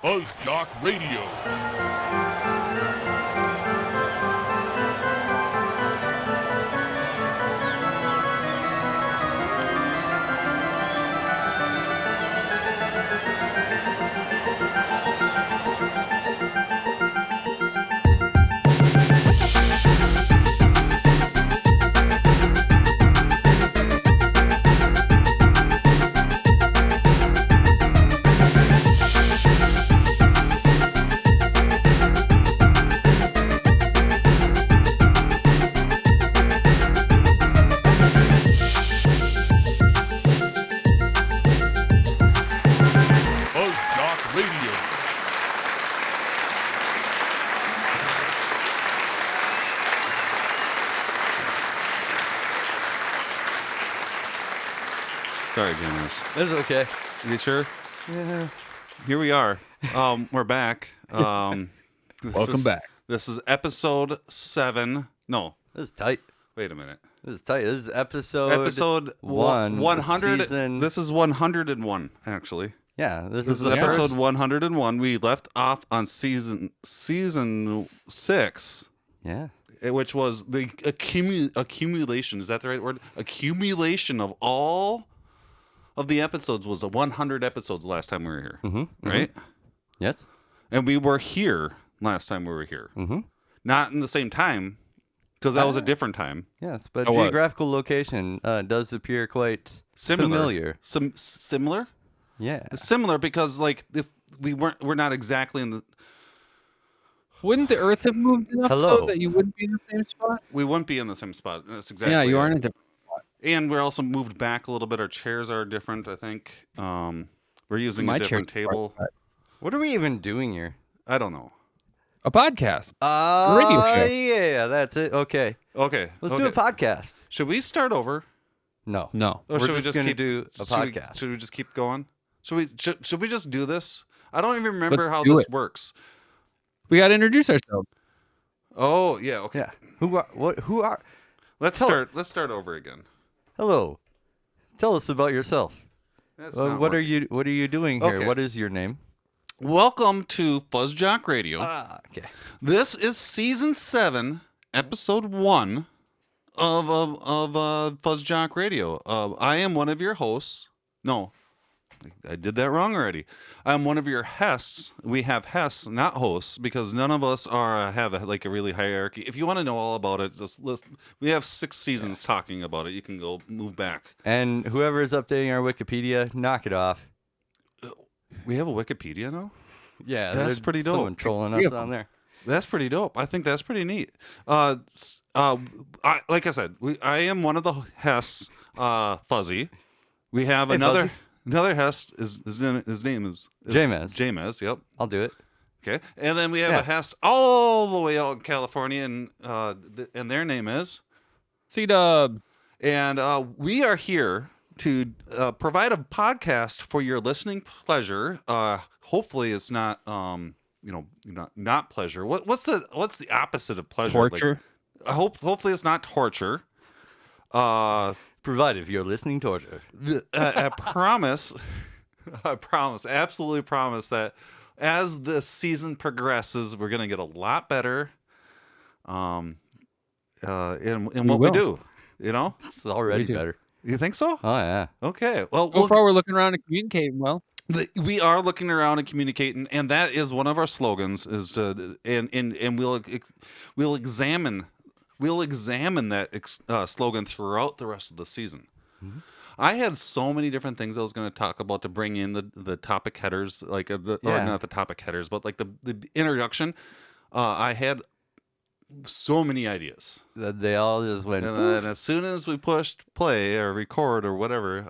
FuzzJockRadio. FuzzJockRadio. Sorry, gamers. It's okay. You sure? Yeah. Here we are. We're back. Welcome back. This is episode 7. No, This is tight. wait a minute. This is tight. This is episode one. 100. Season... This is 101, actually. Yeah. This This is the episode first... 101. We left off on season 6. Yeah. Which was the accumulation. Is that the right word? Accumulation of all of the episodes was 100 episodes last time we were here. Mm-hmm. Right? Yes. And we were here last time we were here. Mm-hmm. Not in the same time, because that was a different time. Yes, but Oh, what? geographical location does appear quite familiar. Similar? Yeah. Similar because, like, if we're not exactly in the... Wouldn't the Earth have moved enough Hello. though, that you wouldn't be in the same spot? We wouldn't be in the same spot. That's exactly Yeah, you it. are in a different. And we're also moved back a little bit. Our chairs are different, I think. We're using My a different chair's table. What are we even doing here? I don't know. A podcast. Radio show. Yeah, that's it. Okay. Okay. Let's do a podcast. Should we start over? No. No. Or We're should we just gonna keep, do a podcast. Should we just keep going? Should we just do this? I don't even remember Let's how do this it. works. We got to introduce ourselves. Oh, yeah, okay. Yeah. Who are? What? Who are? Let's start over again. Hello. Tell us about yourself. That's not What are working. you? What are you doing here? Okay. What is your name? Welcome to FuzzJockRadio. Okay. This is season 7, episode 1 of FuzzJockRadio. I am one of your hosts. No, I did that wrong already. I'm one of your hosts. We have hosts, not hosts, because none of us have a really hierarchy. If you want to know all about it, just listen. We have 6 seasons talking about it. You can go move back. And whoever is updating our Wikipedia, knock it off. We have a Wikipedia now? Yeah, That's there's pretty dope. Someone trolling us on there. That's pretty dope. I think that's pretty neat. Like I said, I am one of the Hess, Fuzzy. We have Hey, another Fuzzy. Hess. His name is Jamez. Jamez. Yep. I'll do it. Okay. And then we have Yeah. a Hess all the way out in California, and their name is. C-Dub. And we are here to provide a podcast for your listening pleasure. Hopefully, it's not not pleasure. What's the opposite of pleasure? Torture. Hopefully, it's not torture. Provided if you're listening torture. I promise, absolutely promise that as the season progresses, we're gonna get a lot better. In what we will. do, you know. It's already do. better. You think so? Oh yeah. Okay. Well, So far, we're looking around and communicating well. we are looking around and communicating, and that is one of our slogans. Is to and we'll examine that slogan throughout the rest of the season. Mm-hmm. I had so many different things I was going to talk about to bring in the topic headers, like or Yeah. not the topic headers, but like the introduction. I had so many ideas, They all just went. and poof. then as soon as we pushed play or record or whatever,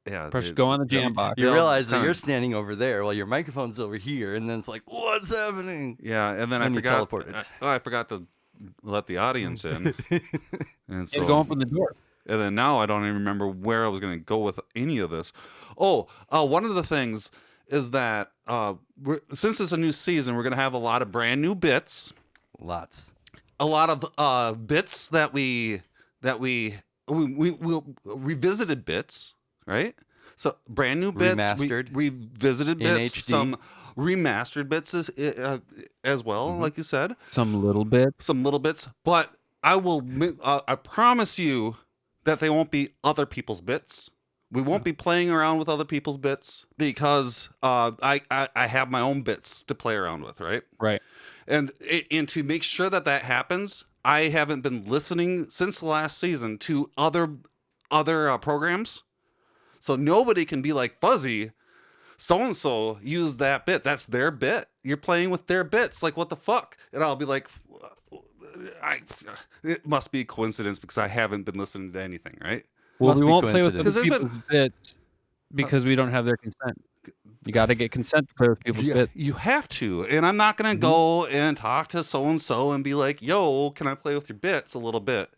Press go on the jam box. You Yeah, realize that kinda- you're standing over there while your microphone's over here, and then it's like, what's happening? Yeah, and then And I you forgot. teleported. I forgot to let the audience in, and so Go open the door. and then now I don't even remember where I was going to go with any of this. One of the things is that since it's a new season, we're going to have a lot of brand new bits, Lots. a lot of bits that we revisited bits, right? So brand new bits, Remastered revisited in bits, HD. some remastered bits as well, like you said, Some little bit. some little bits. But I promise you that they won't be other people's bits. We won't be playing around with other people's bits because I have my own bits to play around with, right? Right. And to make sure that that happens, I haven't been listening since the last season to other programs, so nobody can be like, Fuzzy, so and so used that bit. That's their bit. You're playing with their bits. Like, what the fuck? And I'll be like, it must be a coincidence because I haven't been listening to anything, right? Well, Must we be won't play with coincidence. other 'Cause there's people's bits because we don't have their consent. You got to get consent to play with people's Yeah, bits. you have to. And I'm not going to go and talk to so and so and be like, yo, can I play with your bits a little bit?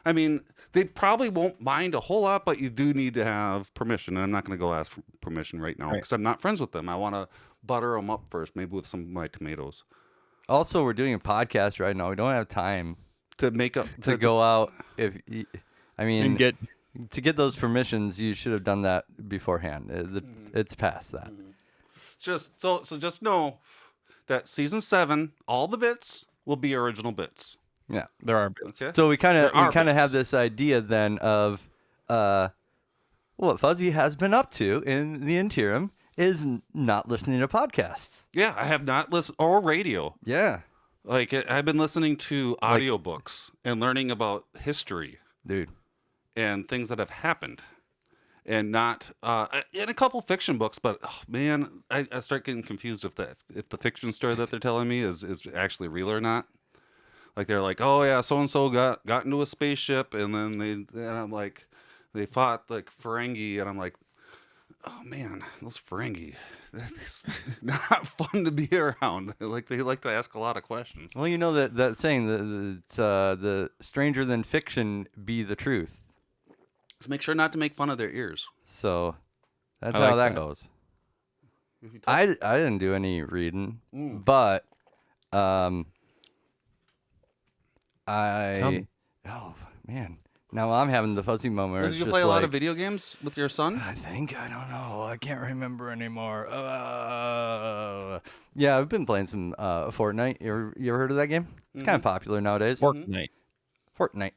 I mean, they probably won't mind a whole lot, but you do need to have permission. And I'm not going to go ask for permission right now because I'm not friends with them. I want to butter them up first, maybe with some of my tomatoes. Also, we're doing a podcast right now. We don't have time To make up to go out. I mean, And get to get those permissions, you should have done that beforehand. It's past that. just so just know that season 7, all the bits will be original bits. Yeah. there are bits. Okay. So we kind There are of bits. have this idea then of what Fuzzy has been up to in the interim is not listening to podcasts. Yeah, I have not listened or radio. Yeah, Like I've been listening to audiobooks and learning about history dude. and things that have happened, and not in a couple fiction books. But oh, man, I start getting confused if the fiction story that they're telling me is actually real or not. Like they're like, oh yeah, so and so got into a spaceship, and then and I'm like, they fought like Ferengi, and I'm like, oh man, those Ferengi, it's not fun to be around. Like they like to ask a lot of questions. Well, you know that saying the stranger than fiction be the truth. So make sure not to make fun of their ears. So that's I how like that that. goes. I didn't do any reading, but Tell me. oh man, now I'm having the fuzzy moment. where Did it's you just play a lot like, of video games with your son? I think I don't know. I can't remember anymore. Yeah, I've been playing some Fortnite. You ever heard of that game? It's kind of popular nowadays. Fortnite. Fortnite.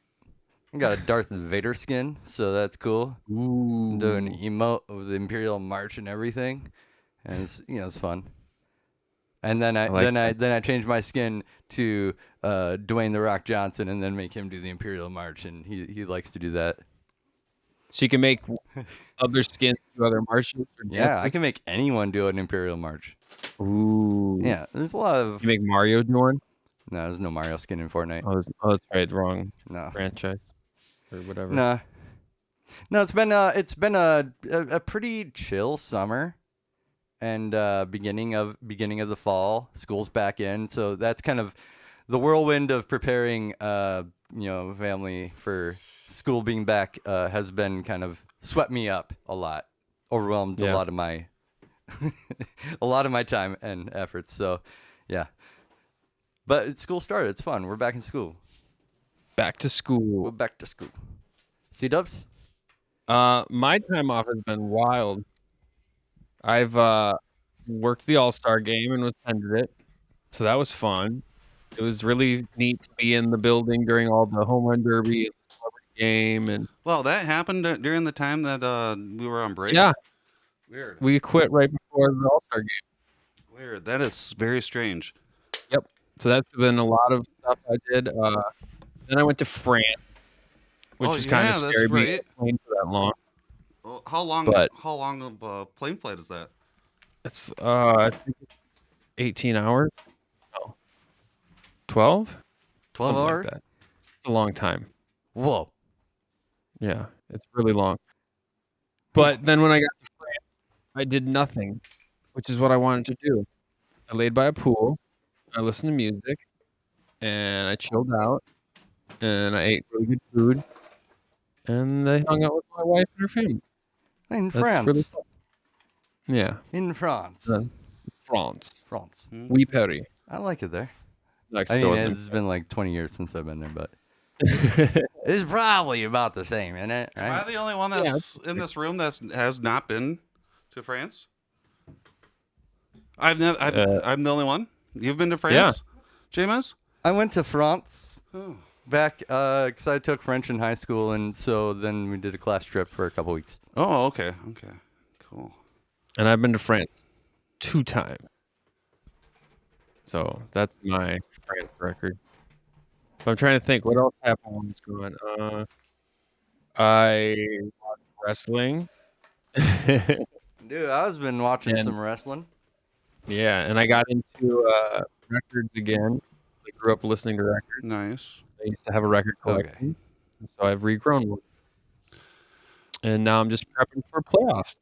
I got a Darth Vader skin, so that's cool. Ooh. I'm doing an emote of the Imperial March and everything, and it's fun. And then I changed my skin to Dwayne the Rock Johnson, and then make him do the Imperial March, and he likes to do that. So you can make other skins to other marches. Or Yeah, I can make anyone do an Imperial March. Ooh. Yeah, there's a lot of You make Mario do one? no, there's no Mario skin in Fortnite. Oh, that's right. Wrong No, franchise or whatever. no. It's been a pretty chill summer, and beginning of the fall. School's back in, so that's kind of the whirlwind of preparing. Family for school being back has been kind of swept me up a lot, overwhelmed Yeah. a lot of my a lot of my time and efforts. So, yeah. But school started. It's fun. We're back in school. Back to We're school. back to school. C-dubs? My time off has been wild. I've worked the All-Star game and attended it, so that was fun. It was really neat to be in the building during all the home run derby and the celebrity game, and Well, that happened during the time that we were on break. yeah, Weird. we quit right before the All-Star game. Weird. That is very strange. Yep. So that's been a lot of stuff I did. Then I went to France, which Oh, is kind yeah, of that's scary being right. on a plane for that long. Well, how long? But- How long of a plane flight is that? It's I think it's 18 hours. No. 12? 12 Something hours? like that. It's a long time. Whoa. Yeah, it's really long. But then when I got to France, I did nothing, which is what I wanted to do. I laid by a pool, I listened to music, and I chilled out, and I ate really good food, and I hung out with my wife and her family. In That's France. really fun. Yeah, In France. France. France. Oui, Paris. I like it there. Like, I still mean, wasn't- it's been like 20 years since I've been there, but It's probably about the same, isn't it? Am I Right? the only one that's in this room that has not been to France? I'm the only one. You've been to France, James? I went to France Oh. back because I took French in high school, and so then we did a class trip for a couple weeks. Oh, okay, cool. And I've been to France 2 times. So that's my France record. But I'm trying to think what else happened when I was going. I watched wrestling. Dude, I was been watching And- some wrestling. Yeah, and I got into records again. I grew up listening to records. Nice. I used to have a record collection, and so I've regrown one. And now I'm just prepping for playoffs.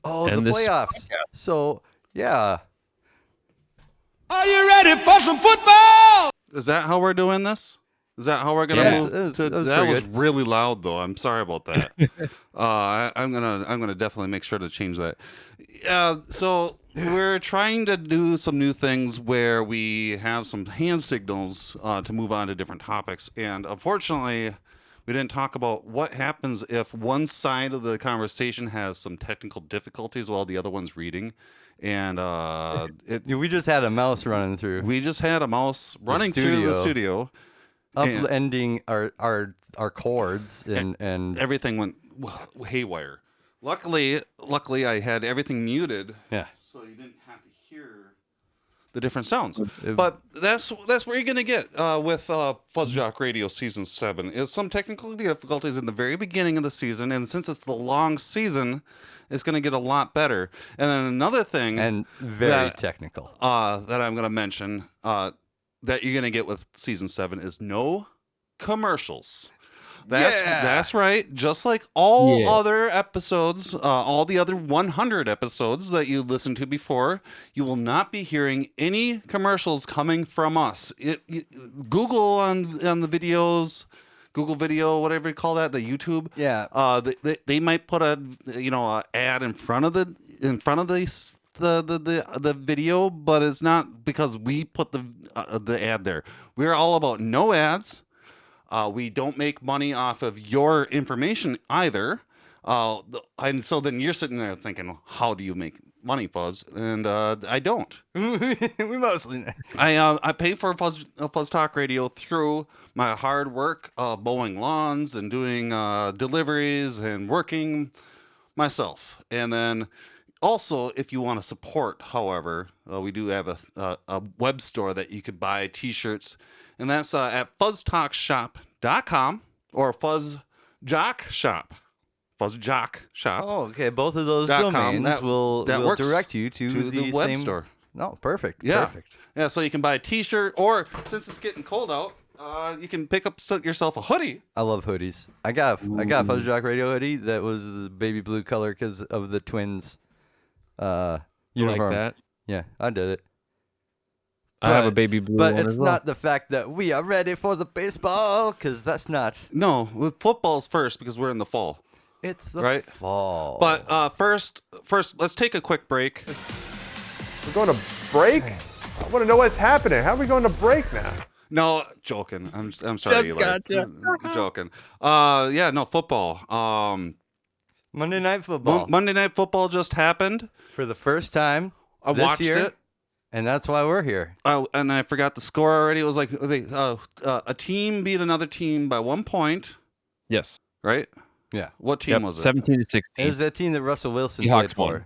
Oh, And the this playoffs. podcast. So, yeah. Are you ready for some football? Is that how we're doing this? Is that how we're gonna Yeah. move? It was that pretty was good. really loud, though. I'm sorry about that. I'm gonna definitely make sure to change that. So we're trying to do some new things where we have some hand signals to move on to different topics, and unfortunately, we didn't talk about what happens if one side of the conversation has some technical difficulties while the other one's reading, and Dude, we just had a mouse running through, we just had a mouse running through the studio. upending our chords, and Everything went haywire. Luckily, I had everything muted, yeah. so you didn't have to hear the different sounds. But that's where you're gonna get with FuzzJock Radio Season 7 is some technical difficulties in the very beginning of the season, and since it's the long season, it's gonna get a lot better. And then another thing, And very that, technical. that I'm gonna mention that you're gonna get with Season 7 is no commercials. That's right. Just like all other episodes, all the other 100 episodes that you listened to before, you will not be hearing any commercials coming from us. Google on the videos, Google Video, whatever you call that, the YouTube. Yeah. They might put a ad in front of the video, but it's not because we put the ad there. We're all about no ads. We don't make money off of your information either. And so then you're sitting there thinking, how do you make money, Fuzz? And I don't. We mostly. I pay for Fuzz Talk Radio through my hard work mowing lawns and doing deliveries and working myself. And then also, if you want to support, however, we do have a web store that you could buy T-shirts, and that's at fuzztalkshop.com or FuzzJock Shop. FuzzJock Shop. Oh, okay. Both of those .com. domains will works direct you to the web same store. No, perfect. Yeah. Perfect. Yeah, so you can buy a T-shirt, or since it's getting cold out, you can pick up yourself a hoodie. I love hoodies. I got a FuzzJock Radio hoodie that was the baby blue color because of the twins. You Uniform. like that? Yeah, I did it. I have a baby blue But one it's as well. not the fact that we are ready for the baseball, because that's not. No, with football's first because we're in the fall. It's the Right. fall. But first, let's take a quick break. We're going to break? I want to know what's happening. How are we going to break now? No, joking. I'm sorry, Just Eli. gotcha. Joking. Yeah, no, football. Monday Night Football. Monday Night Football just happened. For the first time I this watched year, it. and that's why we're here. And I forgot the score already. It was like a team beat another team by 1 point, Yes. right? Yeah. What team Yep. was it? 17 to It 16. was that team that Russell Wilson Seahawks played for. won.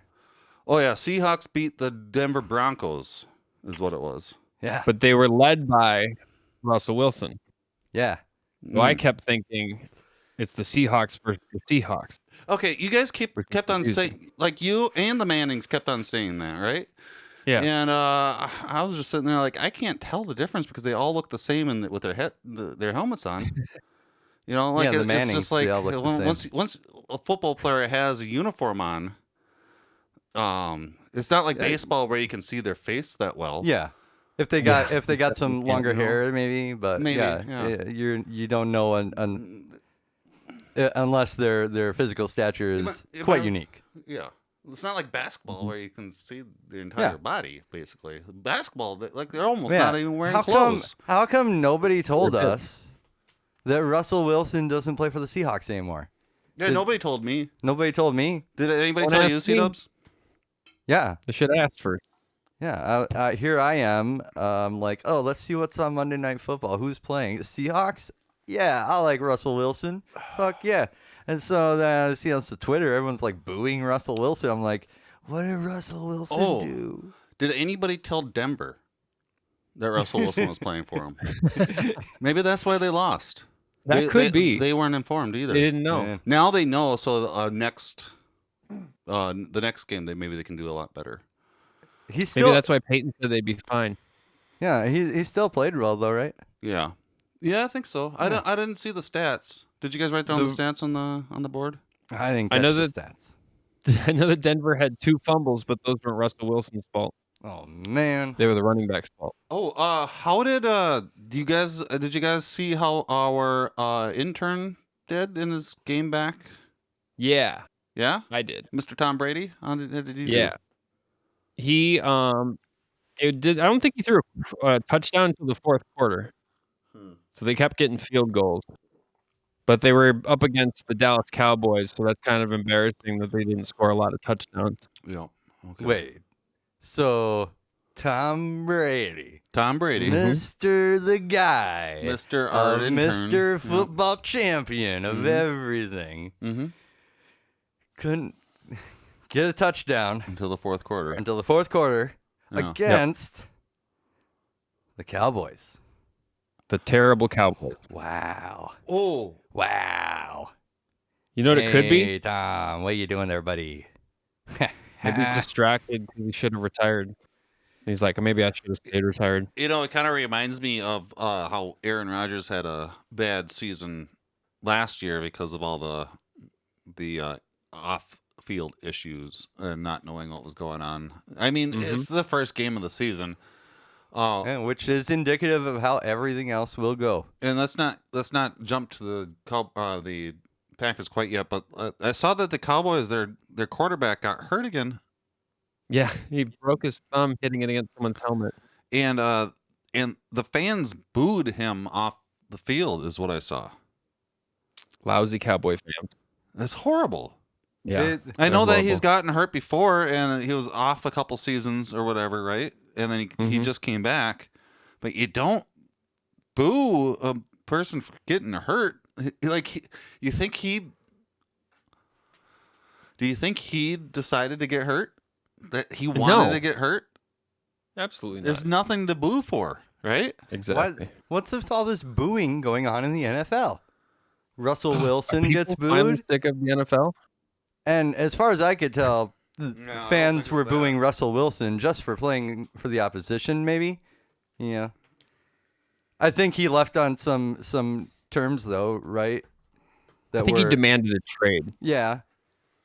Oh, yeah. Seahawks beat the Denver Broncos is what it was. Yeah. But they were led by Russell Wilson. Yeah. So I kept thinking it's the Seahawks versus the Seahawks. Okay, you guys kept on confusing. saying, like you and the Mannings kept on saying that, right? Yeah. And I was just sitting there like, I can't tell the difference because they all look the same with their their helmets on. You know, like Yeah, the it's Mannings, just like they all look the same. once a football player has a uniform on, it's not like baseball where you can see their face that well. Yeah. If they got some longer hair, maybe, but Maybe, yeah, yeah. you don't know unless their physical stature is Am I- quite unique. Yeah. It's not like basketball where you can see the entire Yeah. body, basically. Basketball, like they're almost Yeah. not even wearing how clothes. Come nobody told They're fit. us that Russell Wilson doesn't play for the Seahawks anymore. Yeah, nobody told me. Nobody told me. Did anybody Don't tell you, ask me. C-Dubs? Yeah. They should have asked first. Yeah, here I am. Like, oh, let's see what's on Monday Night Football. Who's playing? The Seahawks? Yeah, I like Russell Wilson. Fuck yeah. And so then I see on Twitter, everyone's like booing Russell Wilson. I'm like, what did Russell Wilson do? Did anybody tell Denver that Russell Wilson was playing for him? Maybe that's why they lost. That could be. They weren't informed either. They didn't know. Yeah. Now they know, so the next game, they can do a lot better. He's Maybe still, that's why Peyton said they'd be fine. yeah, he still played well though, right? Yeah, I think so. I didn't see the stats. Did you guys write down the stats on the board? I didn't I catch know the that- stats. I know that Denver had 2 fumbles, but those weren't Russell Wilson's fault. Oh man. They were the running back's fault. Oh, how did you guys see how our intern did in his game back? Yeah, Yeah, I did. Mr. Tom Brady. How did he do? Yeah. He it did. I don't think he threw a touchdown until the 4th quarter. So they kept getting field goals. But they were up against the Dallas Cowboys, so that's kind of embarrassing that they didn't score a lot of touchdowns. Yeah. Okay. Wait. So Tom Brady, Tom Brady, Mr. the guy, Mr. Our intern. Mr. Football Champion of everything, couldn't get a touchdown until the 4th quarter. until the 4th quarter Yeah. against the Cowboys. The terrible Cowboys. Wow. Oh, Wow. You know what it could be? Hey, Tom, what are you doing there, buddy? Maybe he's distracted because he should have retired. And he's like, maybe I should have stayed retired. it kind of reminds me of how Aaron Rodgers had a bad season last year because of all the off-field issues and not knowing what was going on. I mean, it's the first game of the season. And which is indicative of how everything else will go. And let's not jump to the Packers quite yet, but I saw that the Cowboys, their quarterback got hurt again, Yeah, he broke his thumb hitting it against someone's helmet. and the fans booed him off the field, is what I saw. Lousy Cowboy fans. That's horrible. Yeah. I know They're that he's horrible. gotten hurt before, and he was off a couple seasons or whatever, right? And then he just came back, but you don't boo a person for getting hurt. You think he? Do you think he decided to get hurt? That he wanted No. to get hurt? Absolutely not. There's nothing to boo for, right? Exactly. What's with all this booing going on in the NFL? Russell Wilson People gets finally booed, sick of the NFL. and as far as I could tell, I don't fans think were it's that. booing Russell Wilson just for playing for the opposition, maybe. Yeah. I think he left on some terms though, right? I think he demanded a trade, Yeah,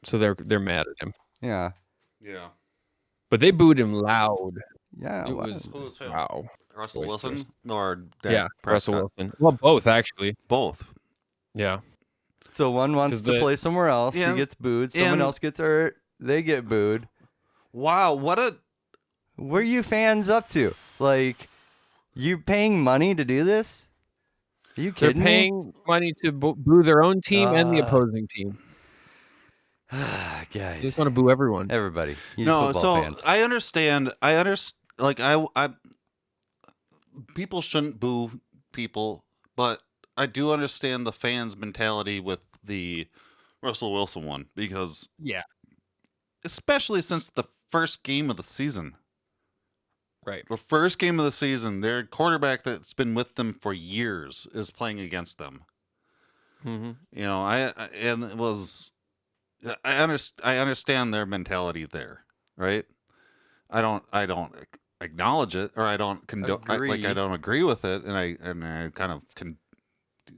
so they're mad at him. yeah, Yeah. But they booed him loud. yeah. It well, was Who's him? wow. Russell Boisterous. Wilson or Dak Yeah, Russell Prescott? Wilson. Well, both actually. Both. Yeah. So one wants 'Cause to play somewhere else. Yeah, He gets booed. Someone and- else gets hurt. They get booed. Wow, what a What are you fans up to? Like, you paying money to do this? Are you They're kidding paying money to boo their own team and the Uh, opposing team. me? They Guys, just want to boo everyone. everybody. You no. football So fans. I understand. Like I people shouldn't boo people, but I do understand the fans' mentality with the Russell Wilson one because, Yeah. especially since the first game of the season. Right. The first game of the season, their quarterback that's been with them for years is playing against them. Mm-hmm. You know, I understand their mentality there, right? I don't acknowledge it, or I don't condone. Agree. I don't agree with it, and I kind of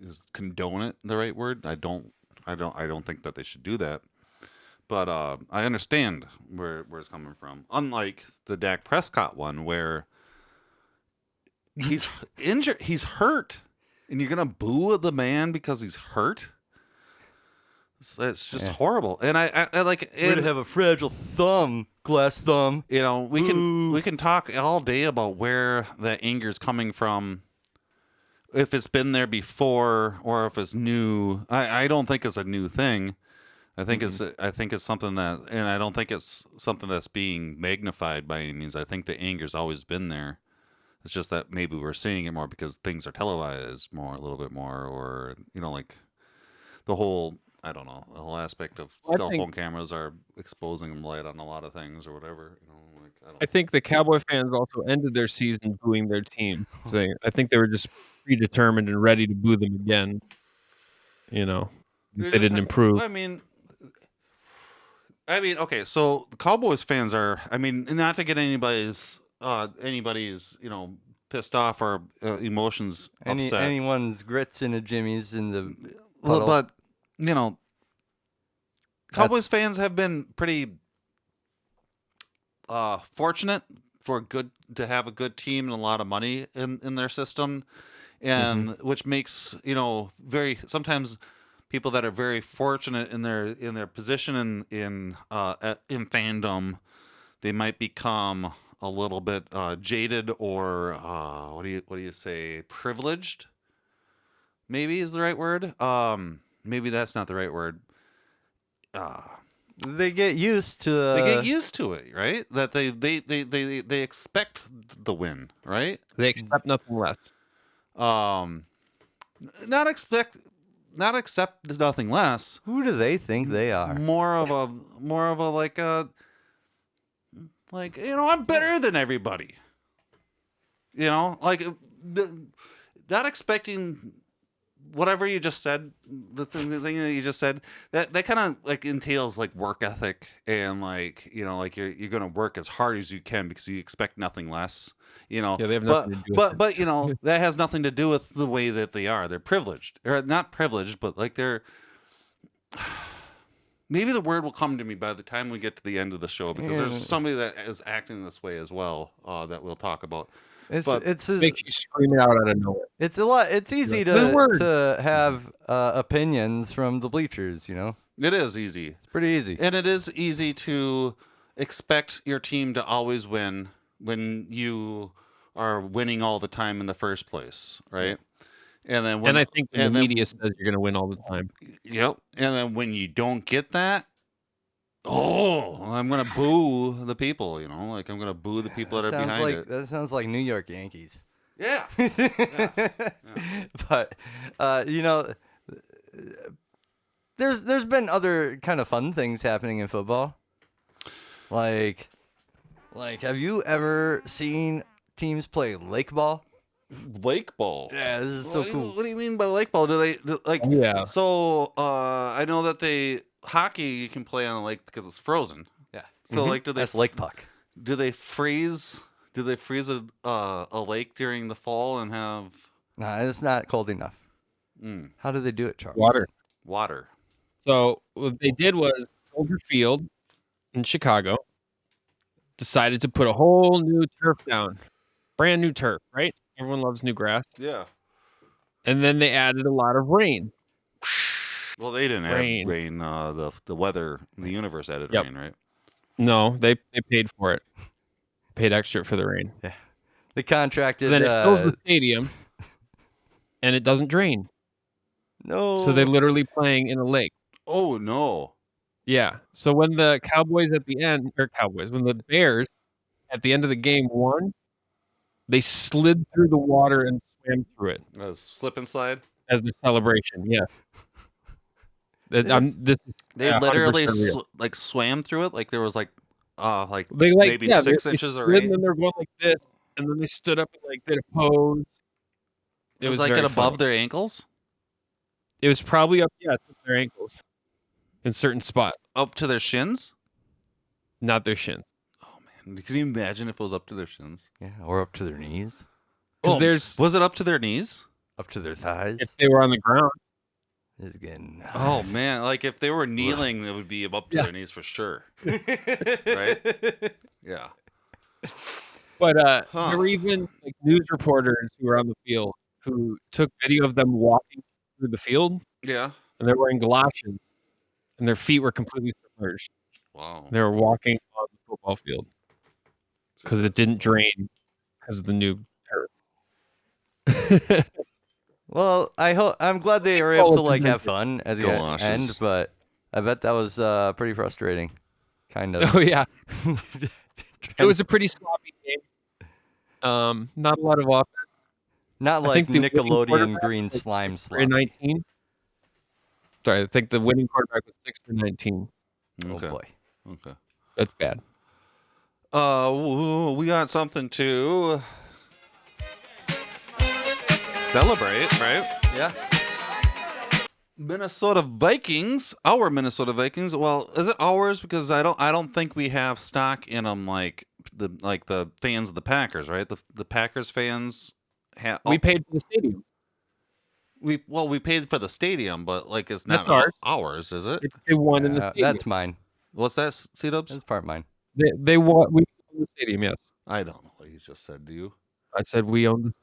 is condone it the right word? I don't think that they should do that. But I understand where it's coming from. Unlike the Dak Prescott one, where he's injured, he's hurt, and you're gonna boo the man because he's hurt. It's just horrible. And I like. Way to have a fragile thumb, glass thumb. You know, we Boo. can talk all day about where that anger is coming from. if it's been there before or if it's new. I don't think it's a new thing. I think it's something that, and I don't think it's something that's being magnified by any means. I think the anger's always been there. It's just that maybe we're seeing it more because things are televised more, a little bit more, or like the whole, I don't know, the whole aspect of cell phone cameras are exposing light on a lot of things or whatever. I think the Cowboy fans also ended their season booing their team. So I think they were just predetermined and ready to boo them again. They didn't improve. Okay, so the Cowboys fans are, not to get anybody's pissed off or emotions upset. Anyone's grits in a Jimmy's in the puddle. But, Cowboys fans have been pretty fortunate to have a good team and a lot of money in their system, and which makes, sometimes people that are very fortunate in their position in fandom, they might become a little bit jaded or what do you say, privileged? Maybe is the right word. Maybe that's not the right word. They get used to. They get used to it, right? That they expect the win, right? They expect nothing less. Not accept nothing less. Who do they think they are? More of a I'm better than everybody. Not expecting whatever you just said. The thing that you just said, that kind of entails work ethic and you're gonna work as hard as you can because you expect nothing less. Yeah, they have nothing to do with it. But that has nothing to do with the way that they are. They're privileged, or not privileged, but they're. Maybe the word will come to me by the time we get to the end of the show, because there's somebody that is acting this way as well that we'll talk about. It's makes you scream it out of nowhere. It's a lot. It's easy to have opinions from the bleachers. It is easy. It's pretty easy, and it is easy to expect your team to always win when you are winning all the time in the first place, right? And then I think the media says you're going to win all the time. Yep. And then when you don't get that, I'm going to boo the people, I'm going to boo the people that are behind it. That sounds like New York Yankees. Yeah. But, there's been other kind of fun things happening in football. Like, have you ever seen teams play lake ball? Lake ball? Yeah, this is so cool. What do you mean by lake ball? Do they Yeah. So I know that hockey you can play on a lake because it's frozen. Yeah. So do they? That's lake puck. Do they freeze? Do they freeze a lake during the fall and have? Nah, it's not cold enough. How do they do it, Charles? Water. So what they did was Soldier Field in Chicago decided to put a whole new turf down, brand new turf, right? Everyone loves new grass. Yeah. And then they added a lot of rain. Well, they didn't add rain. The weather, the universe added rain, right? No, they paid for it. Paid extra for the rain. Yeah. They contracted. And then it fills the stadium, and it doesn't drain. No. So they're literally playing in a lake. Oh no. Yeah. So when the when the Bears at the end of the game won, they slid through the water and swam through it. Slip and slide? As the celebration, yeah. They literally swam through it? Like there was they maybe 6 inches or 8? And then they're going like this, and then they stood up and did a pose. It was above their ankles? It was probably up to their ankles in certain spots. Up to their shins? Not their shins. Oh man, can you imagine if it was up to their shins? Yeah, or up to their knees. Was it up to their knees? Up to their thighs? If they were on the ground. It's getting hot. Oh man, if they were kneeling, it would be up to their knees for sure. Right? Yeah. But there were even news reporters who were on the field who took video of them walking through the field. Yeah. And they're wearing galoshes, and their feet were completely submerged. Wow. They were walking on the football field because it didn't drain because of the new turf. Well, I'm glad they were able to like have fun at the Galoshes. end, but I bet that was pretty frustrating. Kind of. Oh yeah, it was a pretty sloppy game. Not a lot of offense. Not I like think the winning Nickelodeon quarterback green was slime 6 for slop. 19. Sorry, I think the winning quarterback was 6 for 19. Okay. Oh boy. Okay. That's bad. We got something to celebrate, right? Yeah. Minnesota Vikings, our Minnesota Vikings. Well, is it ours? Because I don't think we have stock in them like the fans of the Packers, right? The Packers fans We paid for the stadium. we paid for the stadium, but like it's not That's ours. ours, is it? They won in the stadium. That's mine. What's that, C-Dubs? That's part mine. They won. We own the stadium. Yes, I don't know what you just said. Do you? I said we own the stadium.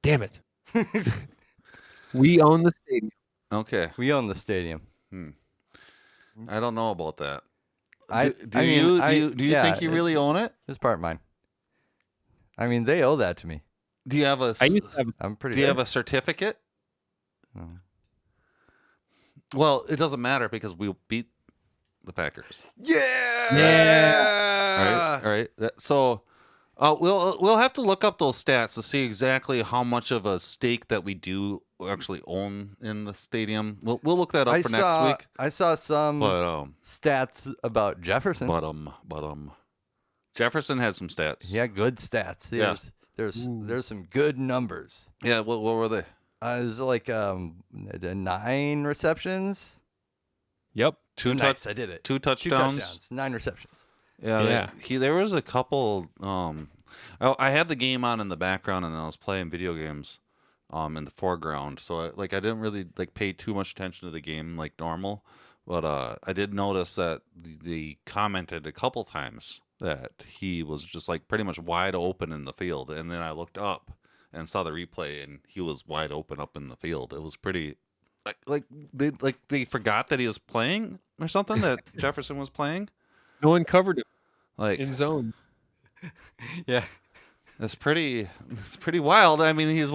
Damn it. We own the stadium. Okay. We own the stadium. I don't know about that. Do you yeah, think you really own it? It's part mine. I mean, they owe that to me. Do you have a I used to have. I'm pretty. Do you sure. have a certificate? No. Well, it doesn't matter because we beat the Packers. Yeah. All right. So, we'll have to look up those stats to see exactly how much of a stake that we do actually own in the stadium. We'll look that up for next week. I saw some But stats about Jefferson. Jefferson had some stats. Yeah, good stats. Yeah. There's some good numbers. Yeah. What were they? There's like 9 receptions. Yep. Nice, I did it. 2 touchdowns. 2 touchdowns, 9 receptions. Yeah. There was a couple. I had the game on in the background, and I was playing video games, in the foreground. So I didn't really pay too much attention to the game like normal, but I did notice that they commented a couple times that he was just pretty much wide open in the field, and then I looked up and saw the replay, and he was wide open up in the field. It was pretty. They forgot that he was playing or something, that Jefferson was playing. No one covered him In zone. Yeah. It's pretty wild. I mean,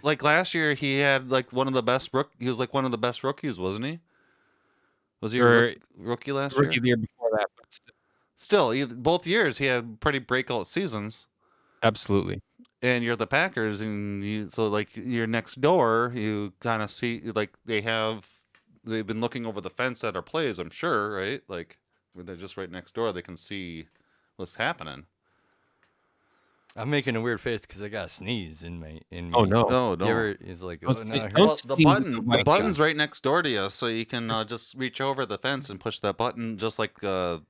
last year he had one of the best he was one of the best rookies, wasn't he? Was he a rookie last year? Rookie the year before that, but Still, both years he had pretty breakout seasons. absolutely. And you're the Packers, and you're next door. You kind of see they've been looking over the fence at our plays. I'm sure, right? When they're just right next door, they can see what's happening. I'm making a weird face because I got a sneeze in me. Oh no. No, You ever, it's like, Don't oh, say- no, don't Well, sneeze in the mic, button's John. right next door to you, so you can just reach over the fence and push that button, just like the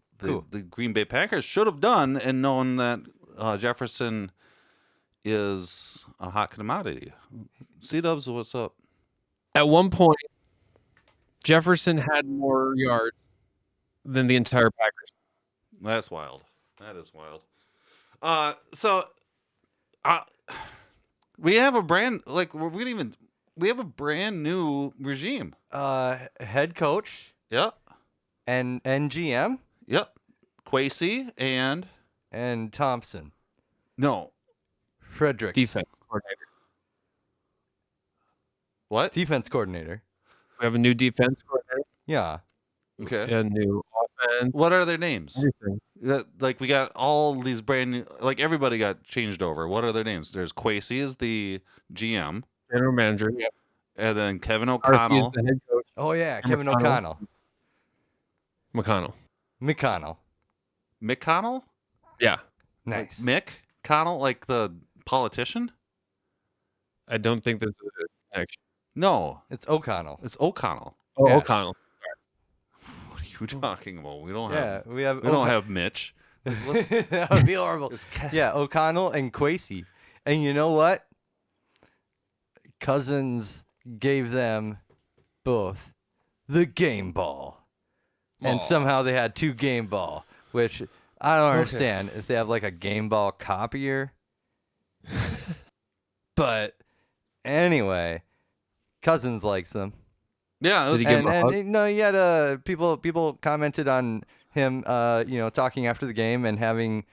Green Bay Packers should have done, and known that Jefferson is a hot commodity. C-Dubs, what's up? At one point, Jefferson had more yards than the entire Packers. That's wild. That is wild. We have a brand we have a brand new regime. head coach Yep. and GM Yep. Quasey and Thompson. no. Fredericks. Defense coordinator. What? Defense coordinator. We have a new defense coordinator Yeah. Okay. and new offense. What are their names? Everything. We got all these brand new, everybody got changed over. What are their names? There's Quasey is the GM, General manager. Yep. and then Kevin Arthur O'Connell. is the head coach. Oh, yeah. Kevin McConnell. O'Connell. McConnell. McConnell. Yeah. Nice. Mick Connell, like the politician? I don't think there's a connection. No, It's O'Connell. it's O'Connell. Oh, Yeah. O'Connell. What are you talking about? We don't Yeah, have. we have. We don't have Mitch. That would be horrible. Yeah, O'Connell and Quasey. And you know what? Cousins gave them both the game ball. And somehow they had 2 game ball, which I don't understand if they have like a game ball copier. But anyway, Cousins likes them. Yeah, it was Did he give him a hug? And no, he had people commented on him, talking after the game and having,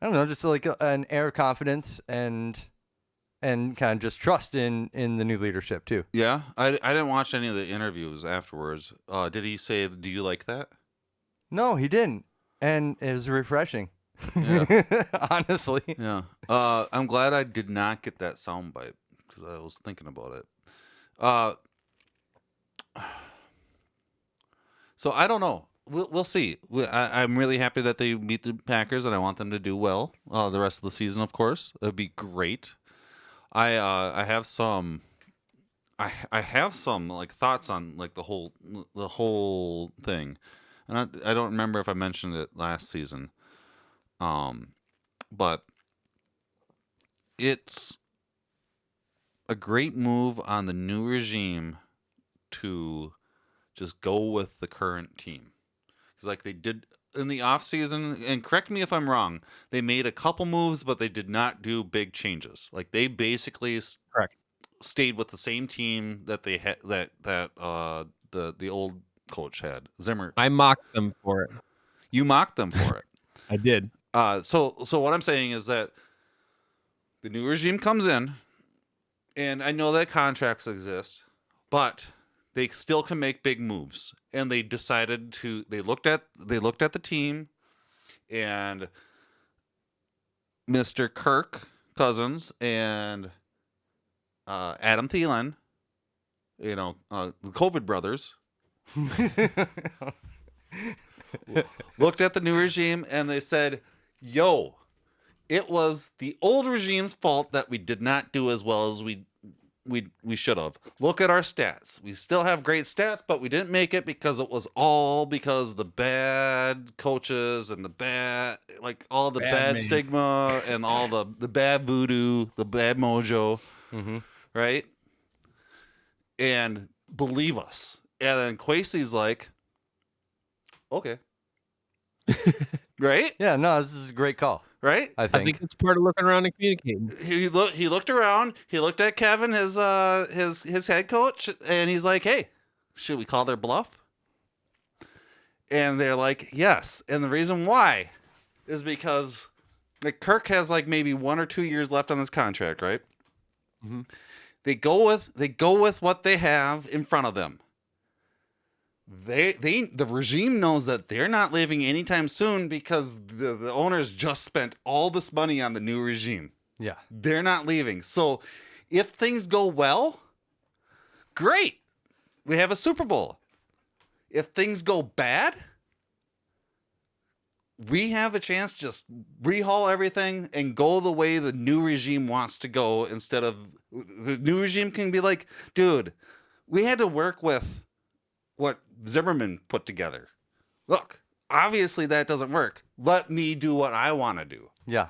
I don't know, just like an air of confidence, and and kind of just trust in the new leadership too. Yeah, I didn't watch any of the interviews afterwards. Did he say, "Do you like that"? No, he didn't, and it was refreshing. Yeah. Honestly. Yeah. I'm glad I did not get that soundbite because I was thinking about it. So I don't know. We'll see. I'm really happy that they beat the Packers, and I want them to do well the rest of the season. Of course, it'd be great. I have some. I have some like thoughts on like the whole thing, and I don't remember if I mentioned it last season. But it's a great move on the new regime to just go with the current team. Because like they did in the offseason, and correct me if I'm wrong, they made a couple moves, but they did not do big changes. Like they basically Correct. stayed with the same team that they had that the old coach had, Zimmer. I mocked them for it. You mocked them for it. I did. So what I'm saying is that the new regime comes in, and I know that contracts exist, but they still can make big moves. And they decided to. They looked at the team, and Mr. Kirk Cousins and Adam Thielen, the COVID brothers, looked at the new regime and they said, "Yo, it was the old regime's fault that we did not do as well as we should have. Look at our stats. We still have great stats, but we didn't make it because it was all because the bad coaches and the bad man. stigma and all the bad voodoo, the bad mojo, right? And believe us." And then Kwesi's like, "Okay." Right? Yeah, no, this is a great call. Right? I I think. think it's part of looking around and communicating. He looked around. He looked at Kevin, his head coach, and he's like, "Hey, should we call their bluff?" And they're like, "Yes." And the reason why is because like Kirk has like maybe 1 or 2 years left on his contract, right? Mm-hmm. They go with what they have in front of them. The regime knows that they're not leaving anytime soon because the owners just spent all this money on the new regime. Yeah. They're not leaving. So if things go well, great. We have a Super Bowl. If things go bad, we have a chance to just rehaul everything and go the way the new regime wants to go instead of the new regime can be like, "Dude, we had to work with what Zimmerman put together. Look, obviously that doesn't work. Let me do what I want to do." Yeah.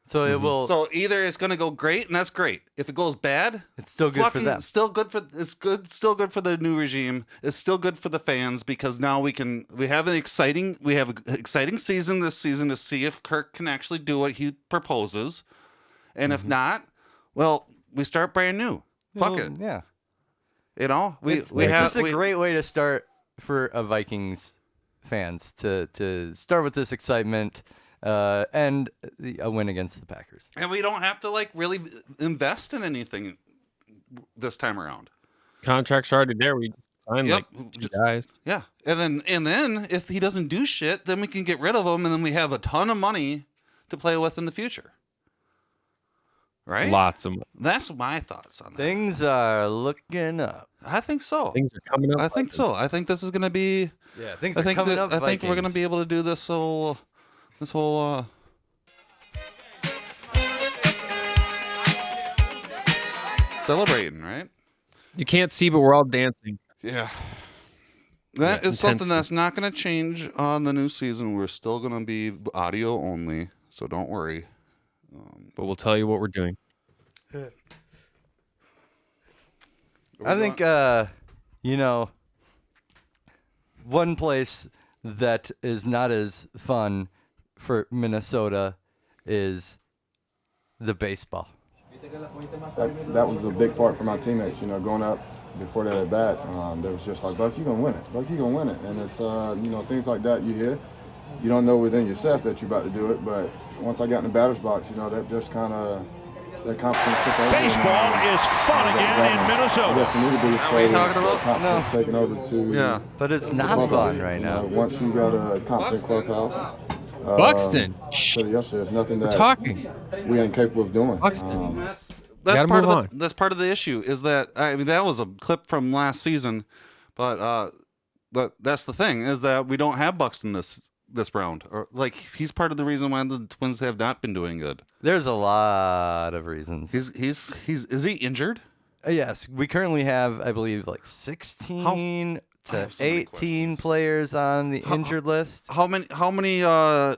So it will. So either it's going to go great, and that's great. If it goes bad, It's still good for them. Still good for Still good for the new regime. It's still good for the fans because now we have an exciting season this season to see if Kirk can actually do what he proposes, and if not, well, we start brand new. Fuck it. Yeah. It's just a great way to start for a Vikings fans to start with this excitement and a win against the Packers. And we don't have to like really invest in anything this time around. Contracts are already there. We signed Yep. like 2 guys. Yeah, and then if he doesn't do shit, then we can get rid of him, and then we have a ton of money to play with in the future. Right? Lots of money. That's my thoughts on that. Things are looking up. I think so. Things are coming up. I think so. I think this is gonna be. Yeah, things I are think coming that- up. I think we're gonna Vikings. be able to do this whole. Celebrating, right? You can't see, but we're all dancing. Yeah. That is something intensely. that's not going to change on the new season. We're still going to be audio only, so don't worry. But we'll tell you what we're doing. I think one place that is not as fun for Minnesota is the baseball. That was a big part for my teammates, going up before that at bat. They was just like, "Buck, you gonna win it. Buck, you gonna win it." And it's, things like that you hear. You don't know within yourself that you're about to do it, but once I got in the batter's box, that just kind of that confidence took over. Baseball is fun again in I Minnesota. guess for me, the biggest Are play we was talking about? that confidence taking over to Yeah. But it's the not clubhouse. fun right You know, now. once you got a confident clubhouse, Buxton. said it yesterday, there's nothing We're that talking. we ain't capable of doing. Buxton. That's Gotta part move of on. that's part of the issue is that I mean that was a clip from last season, but that's the thing is that we don't have Buxton this round, or like he's part of the reason why the Twins have not been doing good. There's a lot of reasons. Is he injured? Yes, we currently have, I believe, like 16 I to have so many 18 questions. players on the injured list. How many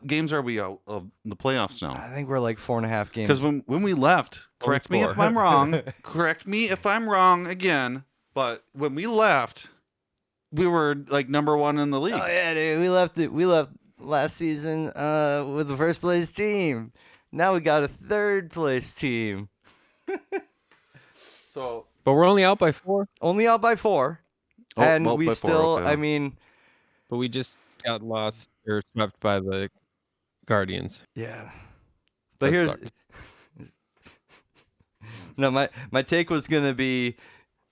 games are we out of the playoffs now? I think we're like 4.5 games. Because when we left, correct me if four. I'm wrong. Correct me if I'm wrong again. But when we left, we were like number 1 in the league. Oh yeah, dude, we left last season with the first place team. Now we got a third place team. So But we're only out by 4. Only out by 4. Oh, And well, we by 4, still, okay. I mean, But we just got lost or swept by the Guardians. yeah. But That here's sucked. no, my take was gonna be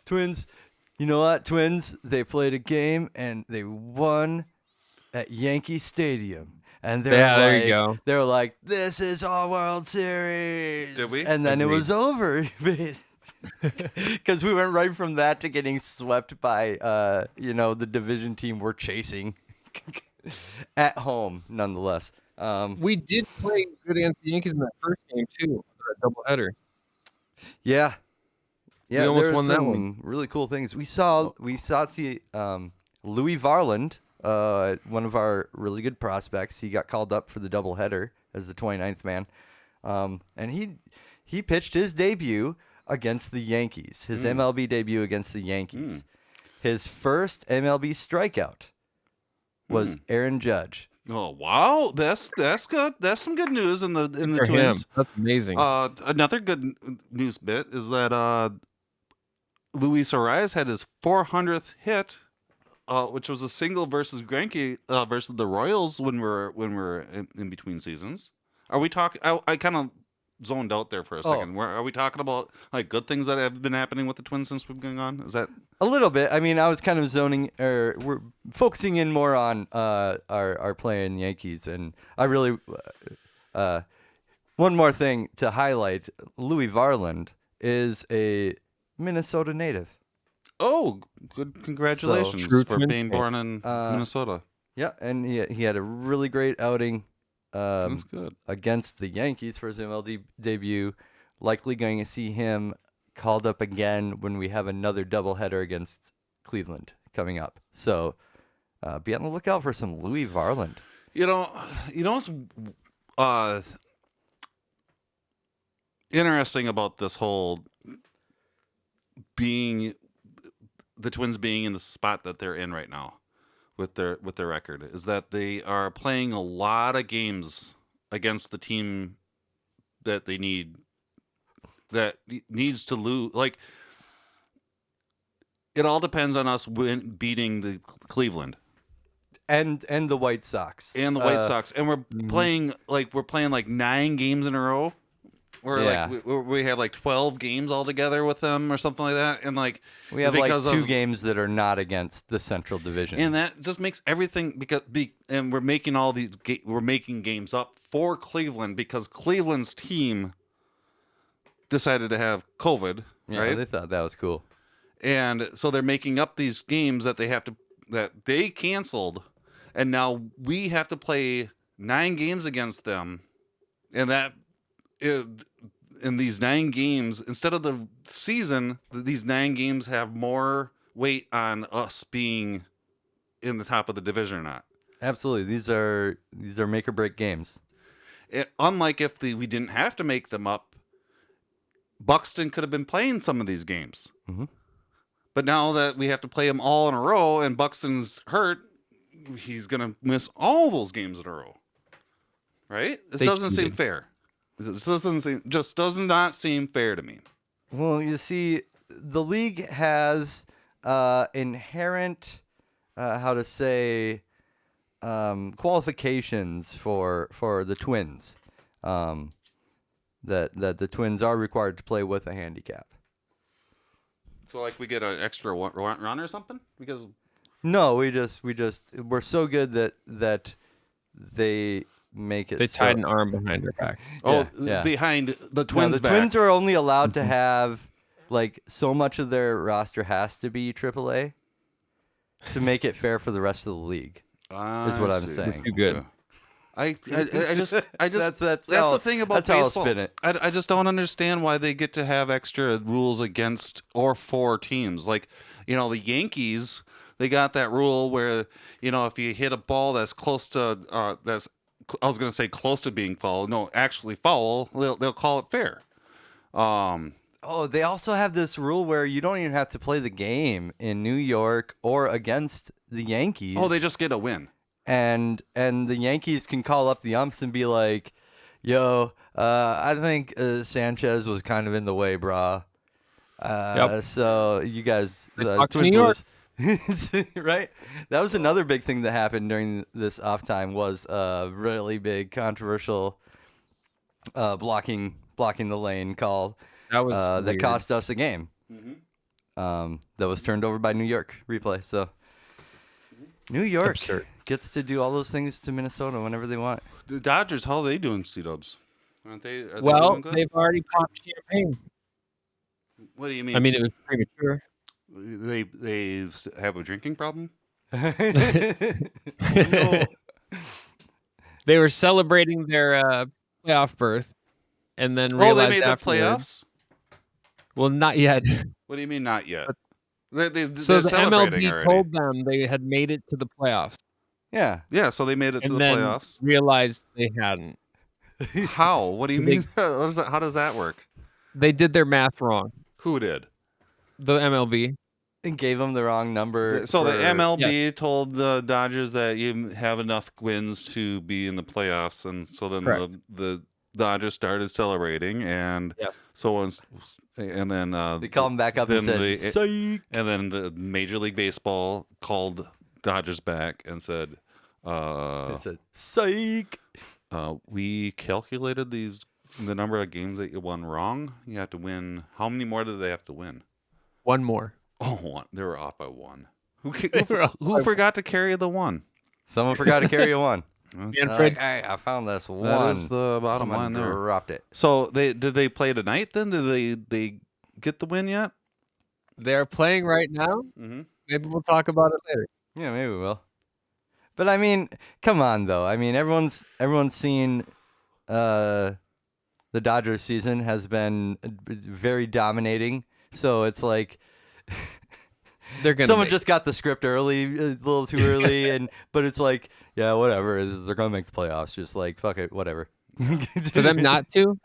Twins. You know what? Twins, they played a game and they won at Yankee Stadium. And they're Yeah, like, there you go. They're like, this is our World Series. Did we? And then it Agreed. was over. Because we went right from that to getting swept by, the division team we're chasing at home, nonetheless. We did play good against the Yankees in that first game too, that doubleheader. Yeah. Yeah, almost there were won that some one. really cool things. We saw Louis Varland, one of our really good prospects. He got called up for the doubleheader as the 29th man. And he pitched his debut against the Yankees, his MLB debut against the Yankees. His first MLB strikeout was Aaron Judge. oh wow, that's good. That's some good news in the For him, Twins. that's amazing. Another good news bit is that Luis Arias had his 400th hit, which was a single versus Greinke versus the Royals when we're in between seasons. Are we talking? I kind of zoned out there for a second. Are we talking about like good things that have been happening with the Twins since we've been gone? Is that A little bit. I mean, I was kind of we're focusing in more on our play in the Yankees, and I really one more thing to highlight: Louis Varland is a Minnesota native. oh good? Congratulations True for Twins being fan. born in Minnesota. Yeah, and he had a really great outing That's good. against the Yankees for his MLB debut. Likely going to see him called up again when we have another doubleheader against Cleveland coming up. So be on the lookout for some Louis Varland. You know what's interesting about this whole being the Twins being in the spot that they're in right now with their record is that they are playing a lot of games against the team that they needs to lose. Like it all depends on us beating the Cleveland And the White Sox. and the White Sox, and we're playing like 9 games in a row. Or Yeah. like we have like 12 games all together with them or something like that, and like We have like because 2 of- games that are not against the Central Division. and that just makes everything and we're making all these we're making games up for Cleveland because Cleveland's team decided to have COVID, yeah, right? they thought that was cool. And so they're making up these games that they canceled, and now we have to play 9 games against them, and that in these 9 games, instead of the season, these 9 games have more weight on us being in the top of the division or not. Absolutely. These are make or break games. Unlike if we didn't have to make them up, Buxton could have been playing some of these games. Mhm. But now that we have to play them all in a row and Buxton's hurt, he's going to miss all those games in a row. Right? It They doesn't seem cheated. fair. It does not seem fair to me. Well, you see, the league has inherent, qualifications for the Twins. that the Twins are required to play with a handicap. So like we get an extra run or something because No, we're so good that they make it. They so, tied an arm behind her back. Yeah. behind the No, Twins. the Twins are only allowed to have like so much of their roster has to be AAA to make it fair for the rest of the league. Is what I'm saying. Too good. I just That's that's how, the thing about that's how I'll baseball. spin it. I just don't understand why they get to have extra rules against or for teams. Like, the Yankees, they got that rule where, if you hit a ball that's close to I was going to say close to being foul. No, actually foul, they'll call it fair. Oh, they also have this rule where you don't even have to play the game in New York or against the Yankees. Oh, they just get a win. And the Yankees can call up the umps and be like, "Yo, I think Sanchez was kind of in the way, brah. So you guys, talk to Twins New York. lose." Right? That was another big thing that happened during this off time was a really big controversial blocking the lane call That was that weird. cost us a game. That was turned over by New York replay. So New York Absurd. gets to do all those things to Minnesota whenever they want. The Dodgers, how are they doing, C-Dubs? Aren't they? Are they Well, doing good? they've already popped champagne. What do you mean? I mean, it was premature. They have a drinking problem? They were celebrating their playoff berth, and then Oh, realized they made the afterwards. playoffs? Well, not yet. What do you mean not yet? They're So the celebrating MLB already. told them they had made it to the playoffs, Yeah. Yeah, so they made it to and the then playoffs. realized they hadn't. How? What do you So they- mean? How does that work? They did their math wrong. Who did? The MLB. And gave them the wrong number. So the for- MLB told the Dodgers that you have enough wins to be in the playoffs, and so then Correct. the Dodgers started celebrating, and Yep. and then They called him back up and then said, "Psych." and then the Major League Baseball called Dodgers back and said, They said, "Psych." we calculated the number of games that you won wrong. You have to win. How many more did they have to win? One more. Oh, one. They were off by one. Who were off who forgot to carry the one? Someone forgot to carry a one. That's- Manfred. Like, hey, I found this one. That is the bottom Someone line there. dropped it. So did they play tonight then? Did they get the win yet? They're playing right now. Mm-hmm. Maybe we'll talk about it later. Yeah, maybe we will. But I mean, come on though. I mean, everyone's seen the Dodgers season has been very dominating. So it's like They're gonna. someone make just got the script early, a little too early, but it's like, yeah, whatever. They're gonna make the playoffs. Just like fuck it, whatever. For them not to,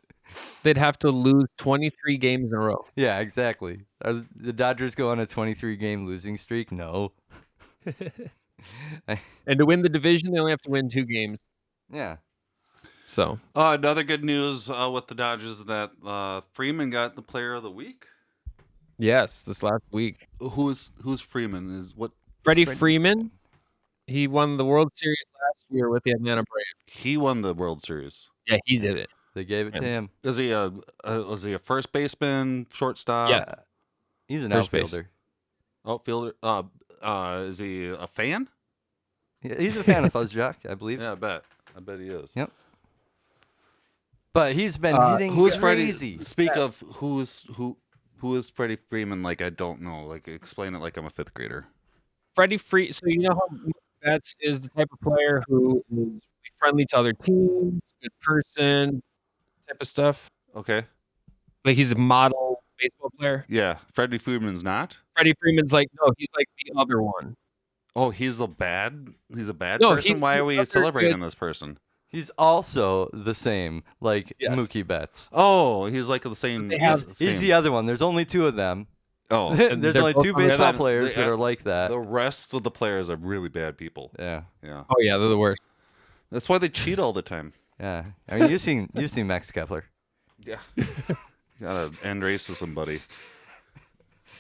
they'd have to lose 23 games in a row. Yeah, exactly. Are the Dodgers go on a 23-game losing streak? No. And to win the division, they only have to win 2 games. Yeah. So Another good news with the Dodgers is that Freeman got the Player of the Week. yes, this last week, Who's Freeman? Is what Freddie Freeman, he won the World Series last year with the Atlanta Braves. he won the World Series. Yeah, he did it. They gave it to him. Is he was he a first baseman, shortstop? Yes. He's an First base. outfielder. Outfielder. Is he a fan? Yeah, he's a fan of FuzzJock, I believe. Yeah, I bet he is. Yep. But he's been hitting Who's crazy. Freddie? Speak of who is Freddie Freeman? Like I don't know. Like explain it like I'm a fifth grader. Freddie Free. So you know how Betts is the type of player who is friendly to other teams, good person, type of stuff. Okay. Like he's a model baseball player. Yeah, Freddie Freeman's not. Freddie Freeman's like, no, he's like the other one. Oh, he's a bad No, person. he's Why the are we other celebrating good- this person? He's also the same, like Yes. Mookie Betts. Oh, he's like the same. They have- He's the other one. There's only two of them. Oh, There's they're only both two on the baseball other- players they- that are like that. the rest of the players are really bad people. Yeah, Yeah, Oh yeah, they're the worst. that's why they cheat all the time. yeah. I mean, you've seen Max Kepler. Yeah, gotta end racism, buddy.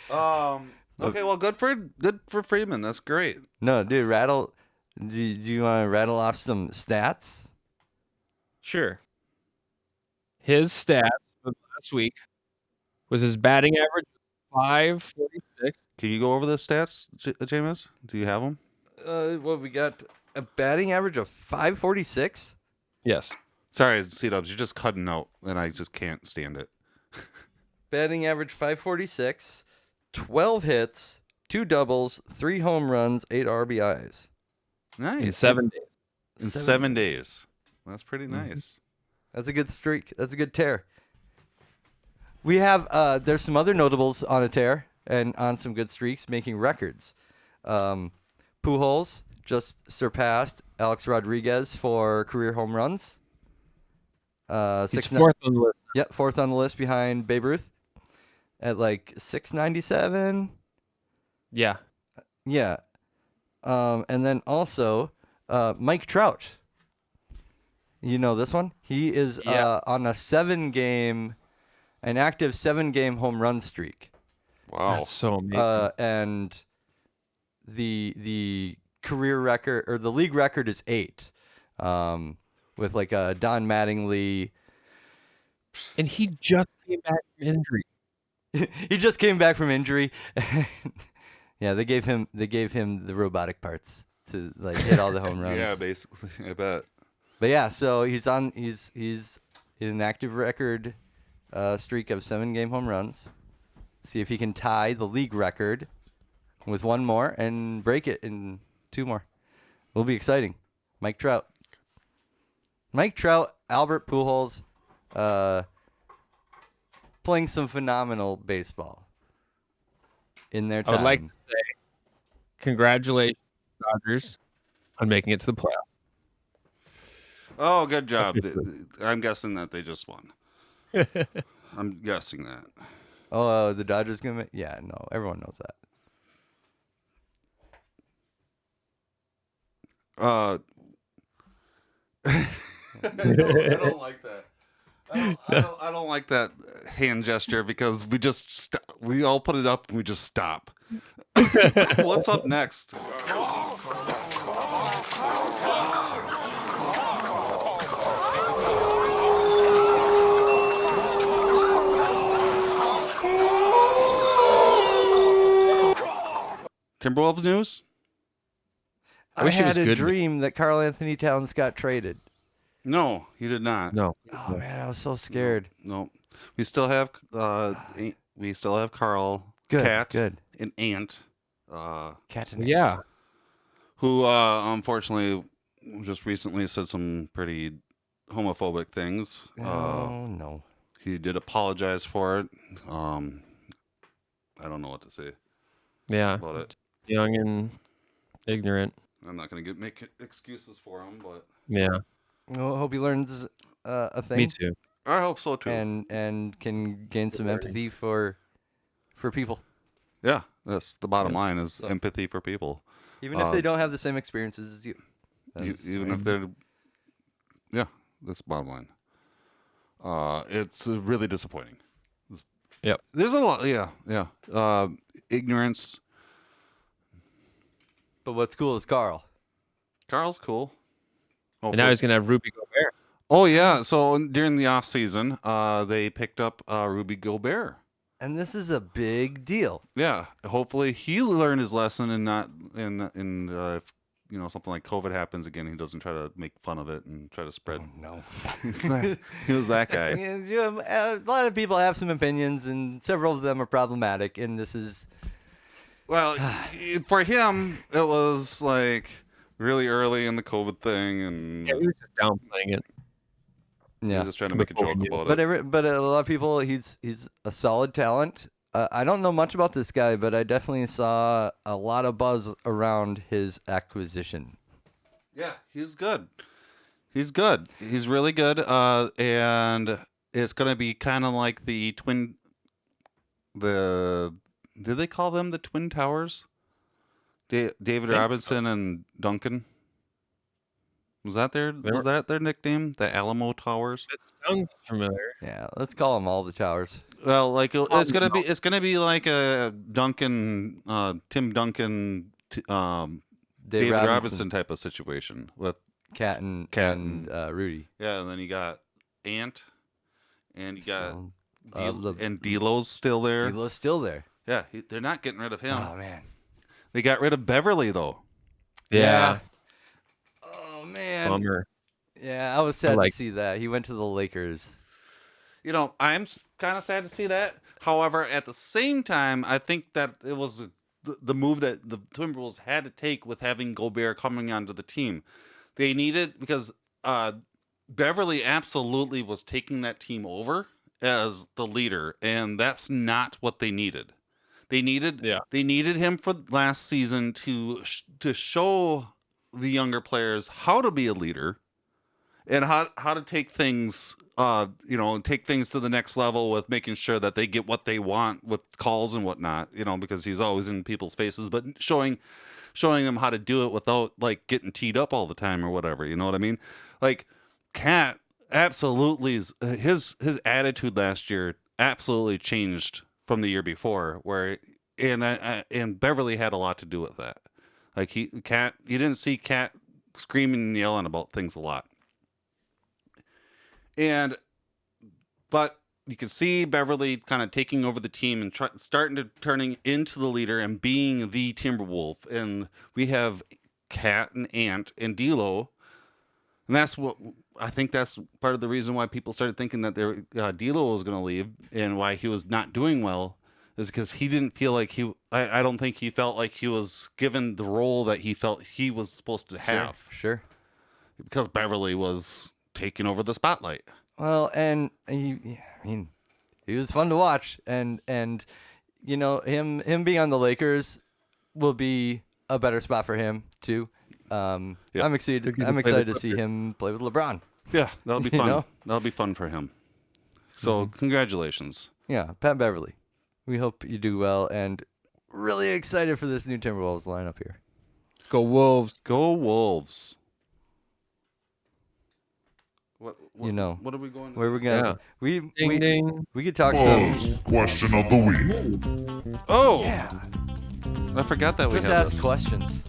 Okay, well, good for Freeman. That's great. No, dude, Do you want to rattle off some stats? Sure. his stats for last week was his batting average 546. Can you go over the stats, Jameis? Do you have them? What we got? A batting average of 546. Yes. Sorry, C-Dubs, you're just cutting out, and I just can't stand it. Batting average 546, 12 hits, 2 doubles, 3 home runs, 8 RBIs. Nice. In 7 days. In 7 days. That's pretty nice. That's a good streak. That's a good tear. We have there's some other notables on a tear and on some good streaks making records. Pujols just surpassed Alex Rodriguez for career home runs. He's fourth on the list. Yep, fourth on the list behind Babe Ruth at like 697. Yeah. Yeah. And then also Mike Trout. You know this one? He is on an active 7-game home run streak. Wow. That's so amazing. And the career record or the league record is 8. With like Don Mattingly. And he just came back from injury. He just came back from injury. Yeah, they gave him the robotic parts to like hit all the home runs. Yeah, basically, I bet. But yeah, so he's in an active record streak of 7-game home runs. See if he can tie the league record with 1 more and break it in 2 more. Will be exciting. Mike Trout, Albert Pujols, playing some phenomenal baseball in their I time. would like to say congratulations, Dodgers, on making it to the playoffs. Oh, good job. I'm guessing that they just won. I'm guessing that. Oh, the Dodgers gonna? Yeah, no, everyone knows that. I don't like that. I don't like that hand gesture because we all put it up and we just stop. What's up next? Timberwolves news? I wish it had was a good. dream that Karl Anthony Towns got traded. No, he did not. No. Oh man, I was so scared. No. We still have Carl, Good, Cat, good. and Ant. Cat and Yeah. Who unfortunately just recently said some pretty homophobic things. Oh no. He did apologize for it. I don't know what to say Yeah. about it. Young and ignorant. I'm not going to make excuses for him, but Yeah. Well, I hope he learns a thing. Me too. I hope so too. And can gain some empathy for people, Yeah, that's the bottom line is empathy for people. even if they don't have the same experiences as you. Even if they're, yeah, that's the bottom line. It's really disappointing. Yep. There's a lot, yeah. Ignorance. But what's cool is Carl. Carl's cool. And now he's going to have Ruby Gobert. Oh yeah, so during the off season, they picked up Ruby Gobert. And this is a big deal. Yeah, hopefully he learned his lesson and not if something like COVID happens again, he doesn't try to make fun of it and try to spread. Oh, no. He was that guy. A lot of people have some opinions, and several of them are problematic. And this is Well, for him, it was like really early in the COVID thing, and Yeah, he was just downplaying it. he was just trying to make a joke about it. But a lot of people, he's a solid talent. I don't know much about this guy, but I definitely saw a lot of buzz around his acquisition. Yeah, he's good. He's good. He's really good. And it's gonna be kind of like did they call them the Twin Towers? David Robinson and Duncan. Was that their nickname? The Alamo Towers. That sounds familiar. Yeah, let's call them all the towers. Well, like it's gonna be like a Duncan, Tim Duncan, David Robinson type of situation with Cat and Cat and Rudy. Yeah, and then you got Ant, and you got So, and D'Lo's still there. D'Lo's still there. Yeah, they're not getting rid of him. Oh man. They got rid of Beverly though. Yeah. Oh man. Bummer. Yeah, I was sad like- to see that. He went to the Lakers. You know, I'm kind of sad to see that. However, at the same time, I think that it was the move that the Timberwolves had to take with having Gobert coming onto the team. They needed, because Beverly absolutely was taking that team over as the leader, and that's not what they needed. They needed him for last season to show the younger players how to be a leader and how to take things take things to the next level with making sure that they get what they want with calls and whatnot, because he's always in people's faces, but showing them how to do it without like getting teed up all the time or whatever, you know what I mean? Like Cat absolutely his attitude last year absolutely changed from the year before, where and Beverly had a lot to do with that. Like you didn't see Cat screaming and yelling about things a lot. But you can see Beverly kind of taking over the team and starting to turning into the leader and being the Timberwolf. And we have Cat and Ant and D'Lo, and that's what I think that's part of the reason why people started thinking that D'Lo was going to leave and why he was not doing well, is because he didn't feel like I don't think he felt like he was given the role that he felt he was supposed to have. Sure. Because Beverly was taking over the spotlight. Well, and he was fun to watch, and him being on the Lakers will be a better spot for him too. I'm excited to see him play with LeBron. Yeah, that'll be fun. You know? That'll be fun for him. So congratulations. Yeah, Pat Beverly. We hope you do well, and really excited for this new Timberwolves lineup here. Go Wolves. Go Wolves. What What are we going? Where we're gonna Ding. we could talk some. Question of the week. Oh, Yeah, I forgot that we just had ask this. questions.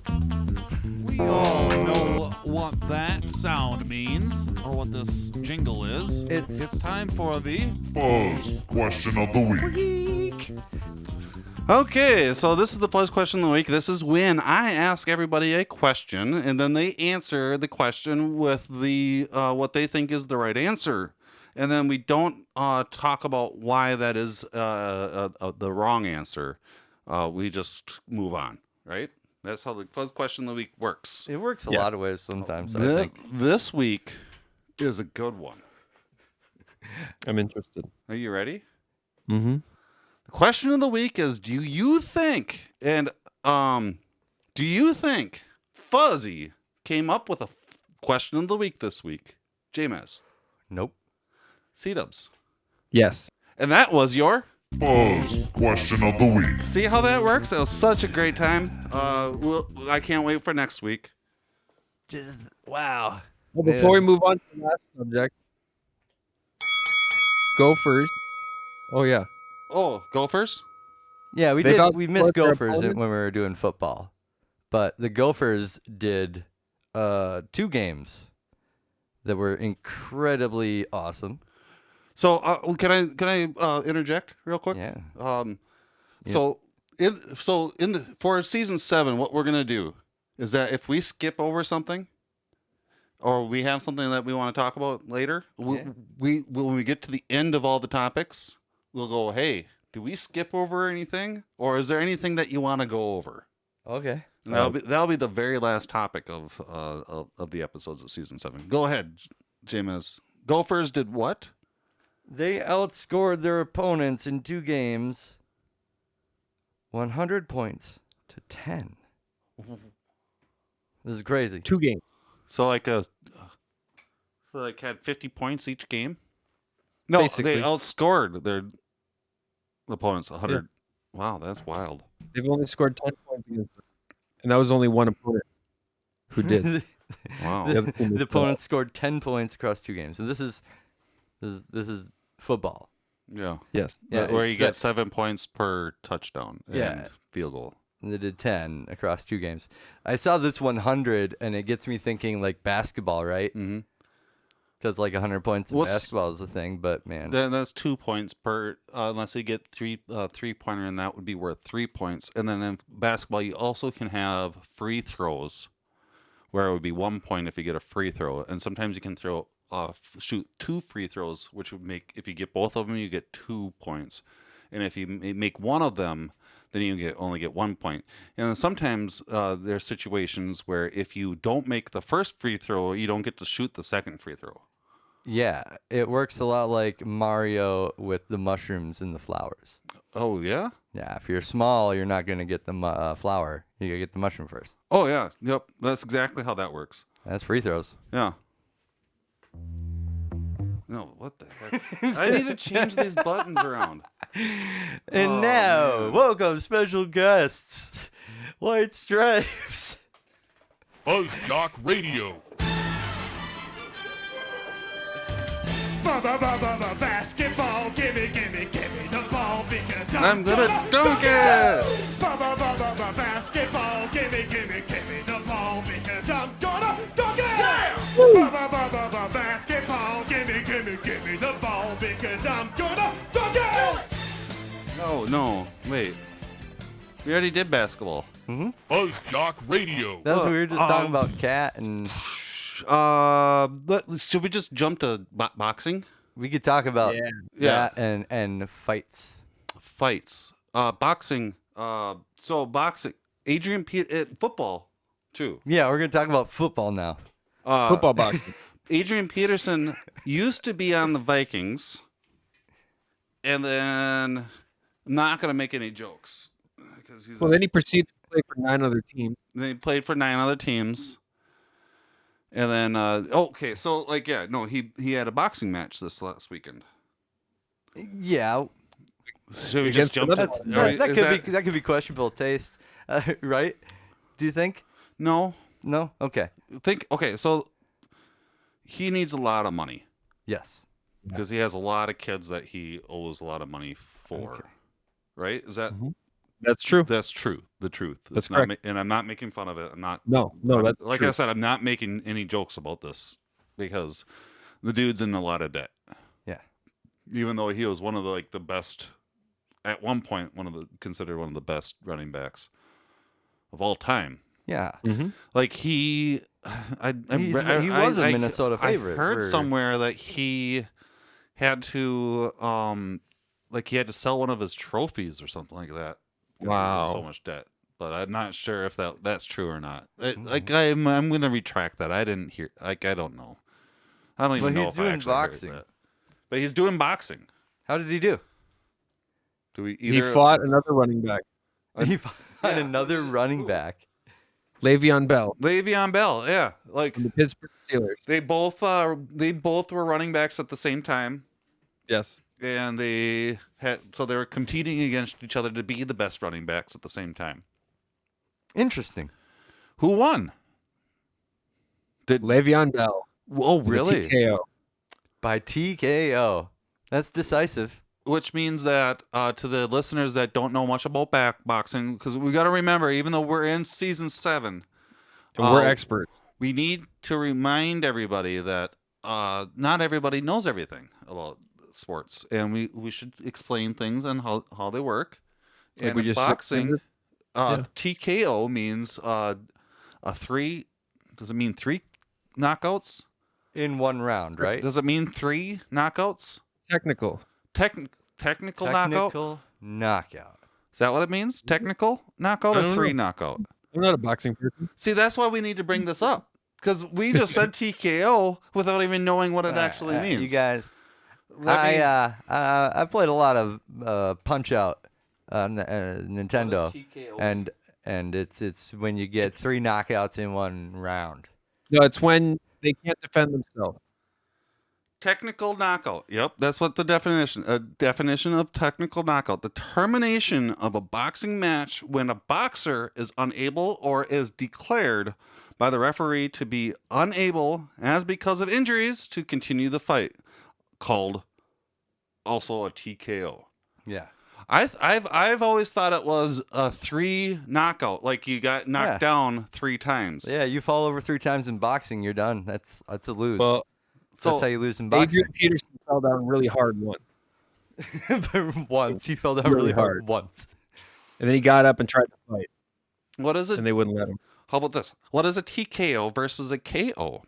We all know what that sound means, or what this jingle is. It's time for the Buzz question of the week. Okay, so this is the first question of the week. This is when I ask everybody a question, and then they answer the question with the what they think is the right answer, and then we don't talk about why that is the wrong answer. We just move on, right? That's how the first question of the week works. It works a lot of ways sometimes. I think. This week is a good one. I'm interested. Are you ready? Mm-hmm. The question of the week is: do you think Fuzzy came up with a question of the week this week? J-Maz. Nope. C-Dubs. Yes. And that was your Buzz question of the week. See how that works? That was such a great time. I can't wait for next week. Just wow. Well, before we move on to the last subject, Gophers. Oh yeah. Oh, Gophers? Yeah, we They did. got We missed their Gophers when opponent? we were doing football, but the Gophers did 2 games that were incredibly awesome. So can I interject real quick? Yeah. So for season 7, what we're gonna do is that if we skip over something, or we have something that we want to talk about later, when we get to the end of all the topics, we'll go, hey, do we skip over anything, or is there anything that you want to go over? Okay. And that'll be the very last topic of the episodes of season 7. Go ahead, Jameis. Gophers did what? They outscored their opponents in 2 games, 100 points to 10. This is crazy. 2 games. So had 50 points each game? No, Basically. they outscored their opponents 100. Yeah. Wow, that's wild. They've only scored 10 points against them. And that was only one opponent who did. Wow. The opponent scored 10 points across 2 games. And this is football. Yeah. Yes. Yeah, Where you get 7 points per touchdown and field goal. And they did 10 across 2 games. I saw this 100, and it gets me thinking like basketball, right? Mm-hmm. because like 100 points in What's- basketball is a thing. But man, Then that's 2 points per, unless you get three-pointer, and that would be worth 3 points. And then in basketball, you also can have free throws, where it would be 1 point if you get a free throw. And sometimes you can shoot 2 free throws, which would make, if you get both of them, you get 2 points. And if you make one of them, then you only get 1 point. And then sometimes there's situations where if you don't make the first free throw, you don't get to shoot the second free throw. yeah, it works a lot like Mario with the mushrooms and the flowers. Oh, yeah? Yeah, if you're small, you're not gonna get the flower. You gotta get the mushroom first. Oh, yeah. Yep. That's exactly how that works. That's free throws. Yeah. No, what the heck? I need to change these buttons around. And Oh, now, man. welcome special guests, White Stripes. FuzzJockRadio. Basketball, gimme the ball because I'm gonna dunk it! Basketball, gimme the ball because I'm gonna dunk it! Basketball, gimme the ball because I'm gonna dunk it! No, wait. We already did basketball. FuzzJockRadio. That's what we were just talking about, Cat, and Should we just jump to boxing? we could talk about Yeah. that and fights. Fights. Boxing. So boxing. Football, too. Yeah, we're gonna talk about football now. Football boxing. Adrian Peterson used to be on the Vikings, and then I'm not going to make any jokes. Because Well, then he proceeded to play for 9 other teams. Then he played for 9 other teams. And then, okay, so, he had a boxing match this last weekend. Yeah, Should we Against just jump another to team. that could be questionable taste, right? Do you think? No. No. Okay. Okay, so he needs a lot of money Yes. because he has a lot of kids that he owes a lot of money for. Okay. Right? Is that... That's true. That's true. The truth. That's It's not correct. and I'm not making fun of it. I'm not. No, that's like true. I said. I'm not making any jokes about this because the dude's in a lot of debt. Yeah. Even though he was one of the best at one point, considered one of the best running backs of all time. Yeah. Like he was a Minnesota favorite. I heard for- somewhere that he had to he had to sell one of his trophies or something like that. 'Cause he was in Wow. so much debt. But I'm not sure if that's true or not. Mm-hmm. I'm going to retract that. I didn't hear. I don't know. I don't even But know he's if I doing actually heard boxing. that. But he's doing boxing. How did he do? Do we? He Either, fought another running back, He found another running back. Le'Veon Bell, Le'Veon Bell. Yeah, from the Pittsburgh Steelers. they both were running backs at the same time. Yes. And they were competing against each other to be the best running backs at the same time. Interesting. Who won? Le'Veon Bell. Oh, with a really? TKO. By TKO. That's decisive. Which means that to the listeners that don't know much about boxing, because we got to remember, even though we're in season 7, And we're experts. we need to remind everybody that not everybody knows everything about sports, and we should explain things and how they work. Like and we in just boxing, yeah. TKO means a 3. Does it mean 3 knockouts? In one round, right? Does it mean 3 knockouts? Technical. Technical knockout? Technical knockout. Is that what it means? Technical knockout I or don't 3 know. knockout? I'm not a boxing person. See, that's why we need to bring this up. Because we just said TKO without even knowing what it actually means. You guys, Let me- I played a lot of Punch Out on Nintendo, TKO? and it's when you get 3 knockouts in one round. No, it's when they can't defend themselves. Technical knockout. Yep, that's what the definition of technical knockout. The termination of a boxing match when a boxer is unable or is declared by the referee to be unable, as because of injuries, to continue the fight, called also a TKO. Yeah. I've always thought it was a 3 knockout, like you got knocked down 3 times. Yeah, you fall over 3 times in boxing, you're done. That's a lose. Well, That's how you lose in boxing. Adrian Peterson fell down really hard once. Once. He fell down really hard once. And then he got up and tried to fight. What is it? And they wouldn't let him. How about this? What is a TKO versus a KO?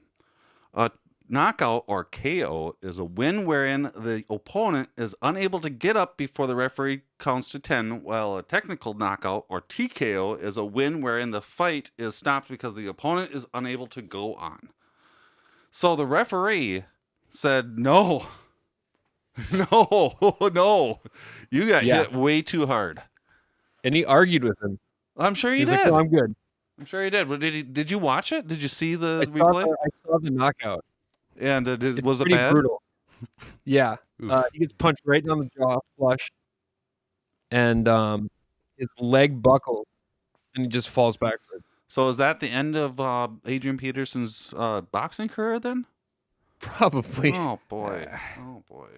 A knockout or KO is a win wherein the opponent is unable to get up before the referee counts to 10, while a technical knockout or TKO is a win wherein the fight is stopped because the opponent is unable to go on. So the referee said, no, no, you got hit way too hard. And he argued with him. I'm sure he He's did. like, no, I'm good. I'm sure he did. But did you watch it? Did you see the I replay? saw the knockout. And was it pretty bad? brutal. Yeah. He gets punched right down the jaw, flush. And his leg buckles. And he just falls backwards. So is that the end of Adrian Peterson's boxing career then? Probably. Oh, boy. Oh, boy.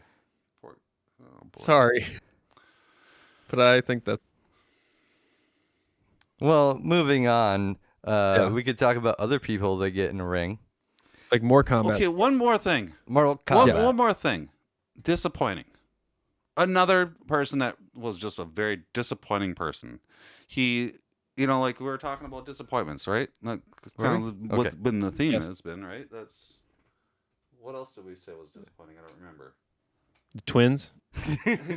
Oh, boy. Sorry. But I think that's... Well, moving on, we could talk about other people that get in a ring. Like more combat. Okay, one more thing. Mortal Kombat. One more thing. Disappointing. Another person that was just a very disappointing person. He, like we were talking about disappointments, right? Like, kind of what been the theme has been, right? That's... What else did we say was disappointing? I don't remember. The twins?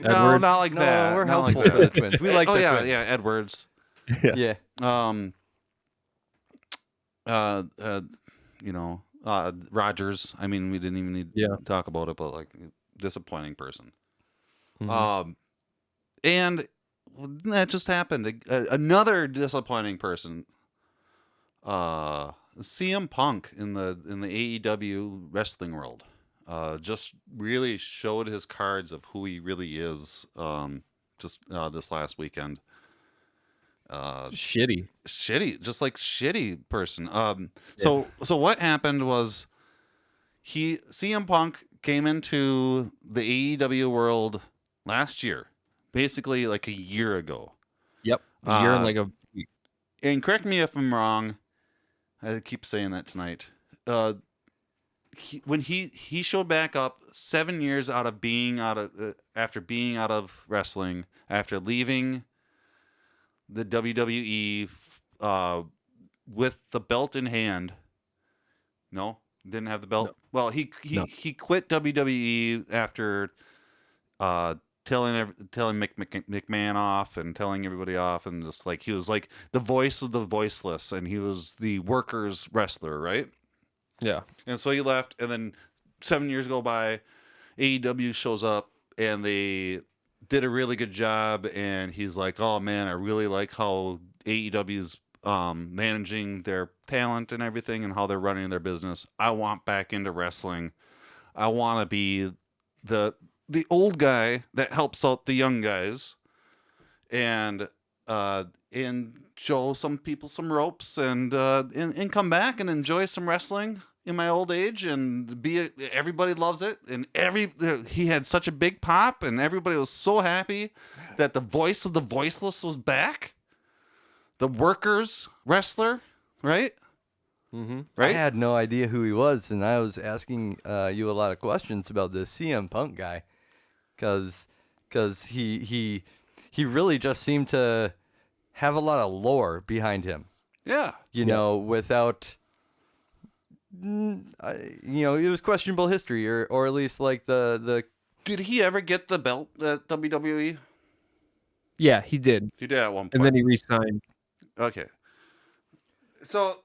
No, not like that. No, we're not helpful like for the twins. We like the twins. Yeah, Edwards. Yeah. Rogers. I mean, we didn't even need to talk about it, but like, disappointing person. Mm-hmm. And that just happened. Another disappointing person. CM Punk in the AEW wrestling world. Just really showed his cards of who he really is. This last weekend. Shitty, just like shitty person. So what happened was CM Punk came into the AEW world last year, basically like a year ago. Yep, a year and like a week. And correct me if I'm wrong. I keep saying that tonight. When he showed back up 7 years after being out of wrestling, after leaving the WWE with the belt in hand. No, didn't have the belt. No. Well, he quit WWE after telling McMahon off and telling everybody off, and just like he was like the voice of the voiceless, and he was the workers wrestler, right? Yeah. And so he left, and then 7 years go by, AEW shows up, and they did a really good job, and he's like, oh man, I really like how AEW's managing their talent and everything, and how they're running their business. I want back into wrestling. I want to be the old guy that helps out the young guys, and show some people some ropes, and come back and enjoy some wrestling in my old age, and everybody loves it, and he had such a big pop, and everybody was so happy that the voice of the voiceless was back, the workers wrestler, right? Mm-hmm. Right. I had no idea who he was, and I was asking you a lot of questions about this CM Punk guy, because he really just seemed to have a lot of lore behind him. Yeah. You know, without. It was questionable history, or at least like the. Did he ever get the belt at WWE? Yeah, he did. He did at one point, and then he re-signed. Okay. So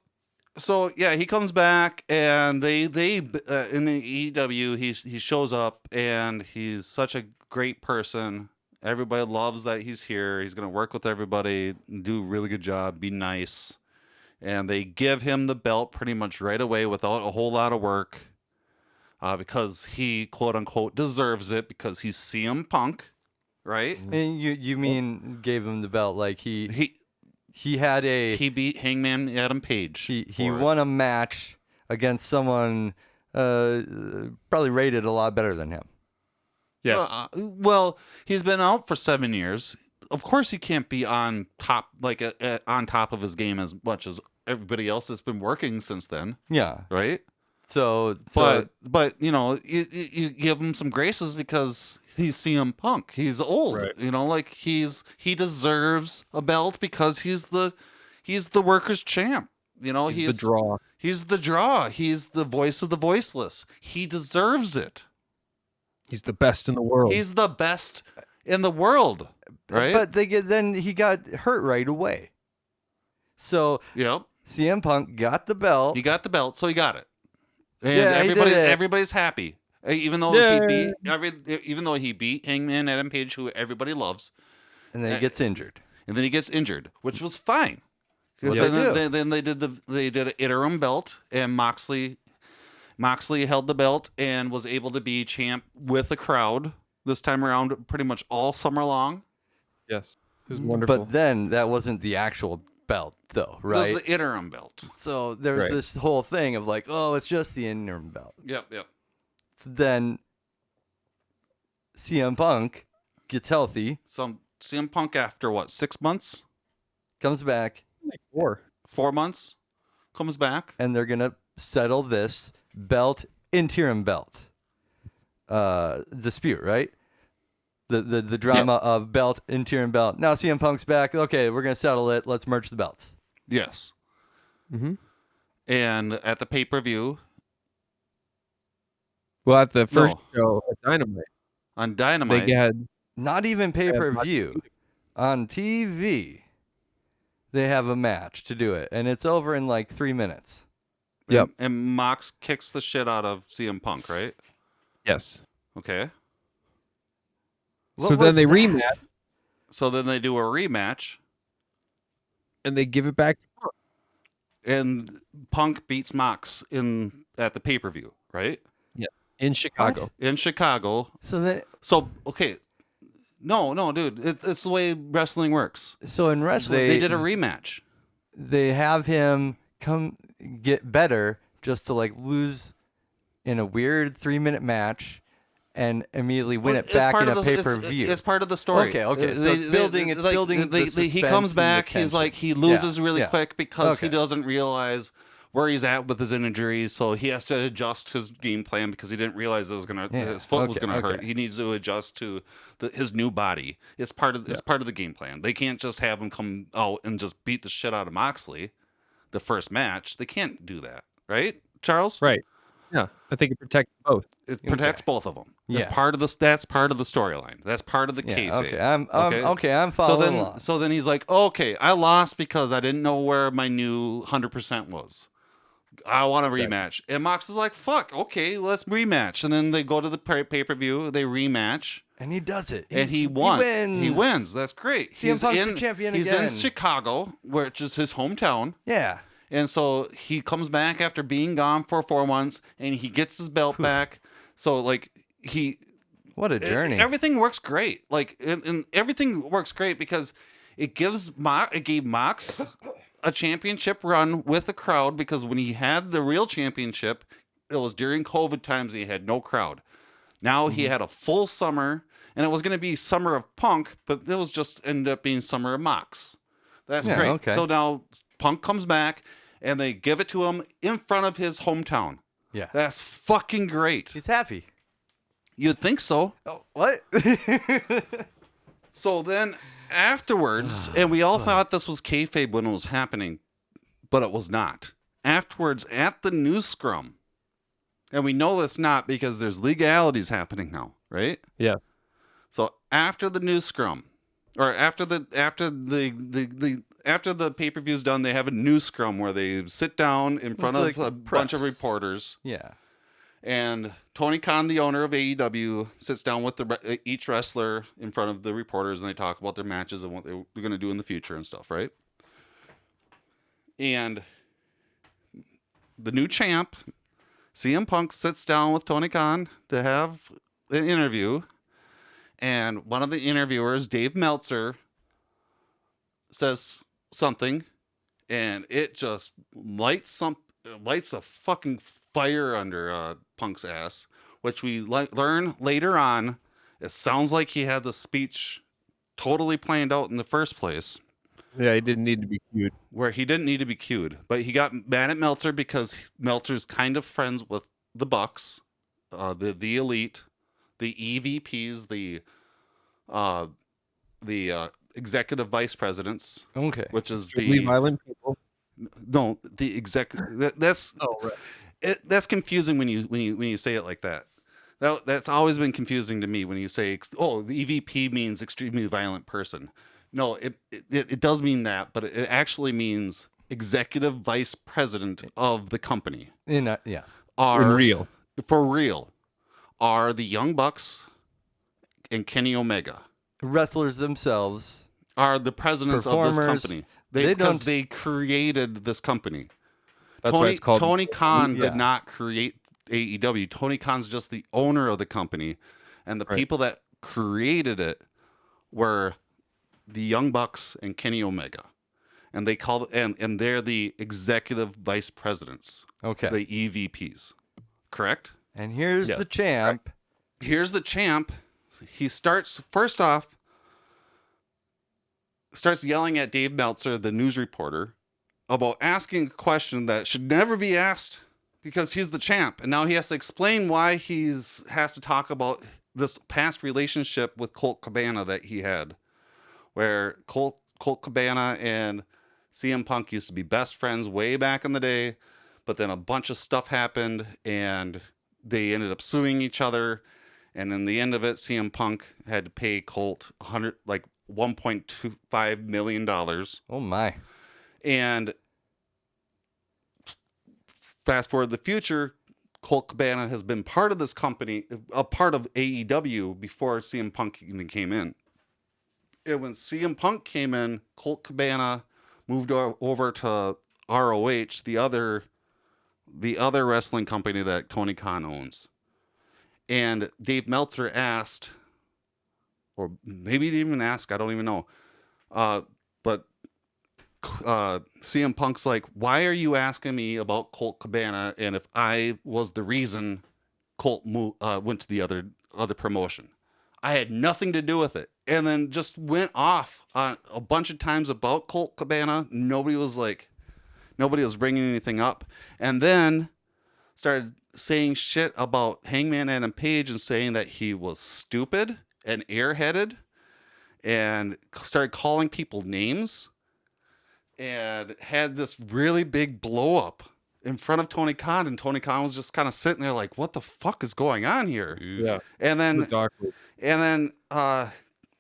yeah, he comes back, and they in the AEW, he shows up, and he's such a great person. Everybody loves that he's here. He's gonna work with everybody, do a really good job, be nice. And they give him the belt pretty much right away without a whole lot of work, because he, quote unquote, deserves it, because he's CM Punk, right? And you mean gave him the belt like he beat Hangman Adam Page. He won a match against someone probably rated a lot better than him. Yes. Well, he's been out for 7 years. Of course, he can't be on top, on top of his game as much as everybody else that's been working since then. Yeah. Right. But you know, you give him some graces because he's CM Punk. He's old. Right. You know, like he deserves a belt because he's the workers' champ. You know, He's the draw. He's the draw. He's the voice of the voiceless. He deserves it. He's the best in the world. He's the best in the world, right? But then he got hurt right away. So yep. CM Punk got the belt. He got the belt, so he got it. And Yeah, he did it. everybody's happy. Even though he beat Hangman Adam Page, who everybody loves. And then he gets injured. Which was fine. What So did then, then they did an interim belt, and Moxley held the belt and was able to be champ with the crowd this time around, pretty much all summer long. Yes, it was wonderful. But then that wasn't the actual belt, though, right? It was the interim belt. So there was this whole thing of like, oh, it's just the interim belt. Yep. So then CM Punk gets healthy. So CM Punk, after what, 6 months? Comes back. Like 4. 4 months? Comes back. And they're going to settle this interim belt dispute, right? The drama of belt, interim belt. Now CM Punk's back. Okay, we're going to settle it. Let's merge the belts. Yes. Mm-hmm. And at the pay-per-view. Well, at the first show at Dynamite. On Dynamite. They had not even pay-per-view. On TV, they have a match to do it. And it's over in like 3 minutes. Yep. And Mox kicks the shit out of CM Punk, right? Yes. Okay. So then they rematch. So then they do a rematch. And they give it back to Punk. And Punk beats Mox at the pay-per-view, right? Yeah. In Chicago. What? In Chicago. So okay. No, dude. It's the way wrestling works. So in wrestling, they did a rematch. They have him come get better just to like lose in a weird 3-minute match and immediately win it back in a pay-per-view. It's part of the story. Okay. So it's building. It's building. The suspense he comes back. And the He's like he loses really quick because he Okay. doesn't realize where he's at with his injury, so he has to adjust his game plan because he didn't realize his foot was gonna hurt. He needs to adjust to his new body. It's part of the game plan. They can't just have him come out and just beat the shit out of Moxley the first match. They can't do that, right, Charles? Right. Yeah, I think it protects both. It protects both of them. Yeah. That's part of the storyline. That's part of the kayfabe. Okay. I'm following along. So then he's like, okay, I lost because I didn't know where my new 100% was. I want a rematch. And Mox is like, fuck, okay, let's rematch. And then they go to the pay-per-view, they rematch. And he does it. And he won. He wins. He wins. That's great. CM Punk's the champion again. He's in Chicago, which is his hometown. Yeah. And so he comes back after being gone for 4 months, and he gets his belt back. So like what a journey. Everything works great. Like and everything works great because it gave Mox a championship run with the crowd, because when he had the real championship, it was during COVID times and he had no crowd. Now he had a full summer, and it was going to be Summer of Punk, but it was just ended up being Summer of Mox. That's great. Okay. So now Punk comes back, and they give it to him in front of his hometown. Yeah. That's fucking great. He's happy. You'd think so. Oh, what? So then afterwards, and we all thought this was kayfabe when it was happening, but it was not. Afterwards, at the news scrum, and we know it's not because there's legalities happening now, right? Yeah. So after the news scrum, or after the pay-per-view's done, they have a news scrum where they sit down in front of a bunch of reporters. Yeah. And Tony Khan, the owner of AEW, sits down with each wrestler in front of the reporters, and they talk about their matches and what they're going to do in the future and stuff, right? And the new champ, CM Punk, sits down with Tony Khan to have an interview. And one of the interviewers, Dave Meltzer, says something, and it just lights a fucking fire under Punk's ass, which we learn later on. It sounds like he had the speech totally planned out in the first place, Yeah, he didn't need to be cute. where he didn't need to be cued, but he got mad at Meltzer because Meltzer's kind of friends with the Bucks, the elite, the EVPs, the executive vice presidents, Okay. which is Extremely the violent people. no the exec. That's Oh, right. that's confusing when you say it like that. That's always been confusing to me when you say, "Oh, the EVP means extremely violent person." No, it does mean that, but it actually means executive vice president of the company. Yes. Are In real. for real are the Young Bucks and Kenny Omega Wrestlers themselves. are the presidents of this Performers, company. they Because don't- they created this company. That's why it's called. Tony Khan Yeah. did not create AEW. Tony Khan's just the owner of the company, and the Right. people that created it were the Young Bucks and Kenny Omega, and they call and they're the executive vice presidents, Okay. the EVPs. Correct. And here's Yeah. the champ. Here's the champ. He starts first off. Starts yelling at Dave Meltzer, the news reporter, about asking a question that should never be asked because he's the champ. And now he has to explain why has to talk about this past relationship with Colt Cabana that he had, where Colt Cabana and CM Punk used to be best friends way back in the day, but then a bunch of stuff happened and they ended up suing each other. And in the end of it, CM Punk had to pay Colt $1.25 million. Oh my. And fast forward the future, Colt Cabana has been part of this company, a part of AEW before CM Punk even came in. And when CM Punk came in, Colt Cabana moved over to ROH, the other wrestling company that Tony Khan owns. And Dave Meltzer asked, or maybe he didn't even ask, I don't even know. But CM Punk's like, why are you asking me about Colt Cabana? And if I was the reason Colt went to the other promotion, I had nothing to do with it. And then just went off a bunch of times about Colt Cabana. Nobody was bringing anything up. And then started saying shit about Hangman Adam Page and saying that he was stupid and airheaded, and started calling people names, and had this really big blow up in front of Tony Khan. And Tony Khan was just kind of sitting there like, what the fuck is going on here? Yeah. And then It's awkward.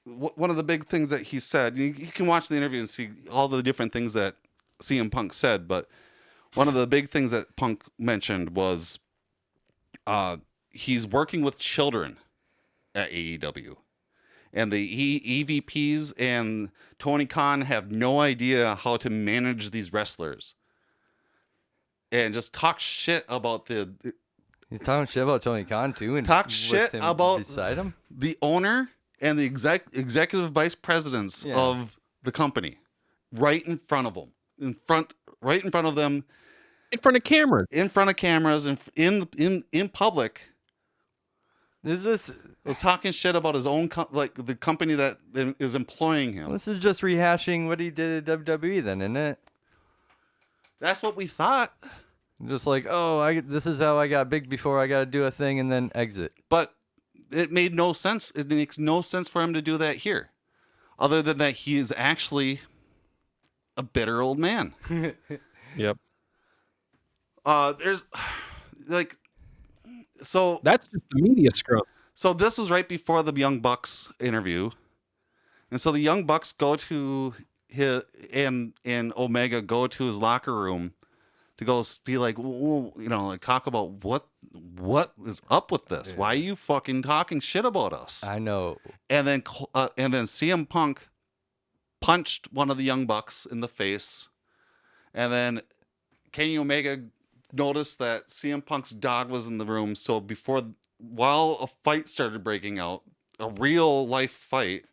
one of the big things that he said, you can watch the interview and see all the different things that CM Punk said, but one of the big things that Punk mentioned was he's working with children at AEW. And the EVPs and Tony Khan have no idea how to manage these wrestlers. And just talk shit about He's talking shit about Tony Khan too, and talk with shit him about beside him. the owner and the executive vice presidents of the company, right in front of them, right in front of them, In front of cameras. in front of cameras, and in public. This is Was talking shit about his own the company that is employing him. this is just rehashing what he did at WWE, then, isn't it? That's what we thought. Just like, oh, this is how I got big before I got to do a thing and then exit. But it made no sense. It makes no sense for him to do that here, other than that he is actually a bitter old man. Yep. There's so That's just the media scrum. So this is right before the Young Bucks interview. And so the Young Bucks go to and Omega go to his locker room to go be like, like talk about what is up with this? Why are you fucking talking shit about us? I know. And then CM Punk punched one of the Young Bucks in the face. And then Kenny Omega noticed that CM Punk's dog was in the room. So while a fight started breaking out, a real life fight,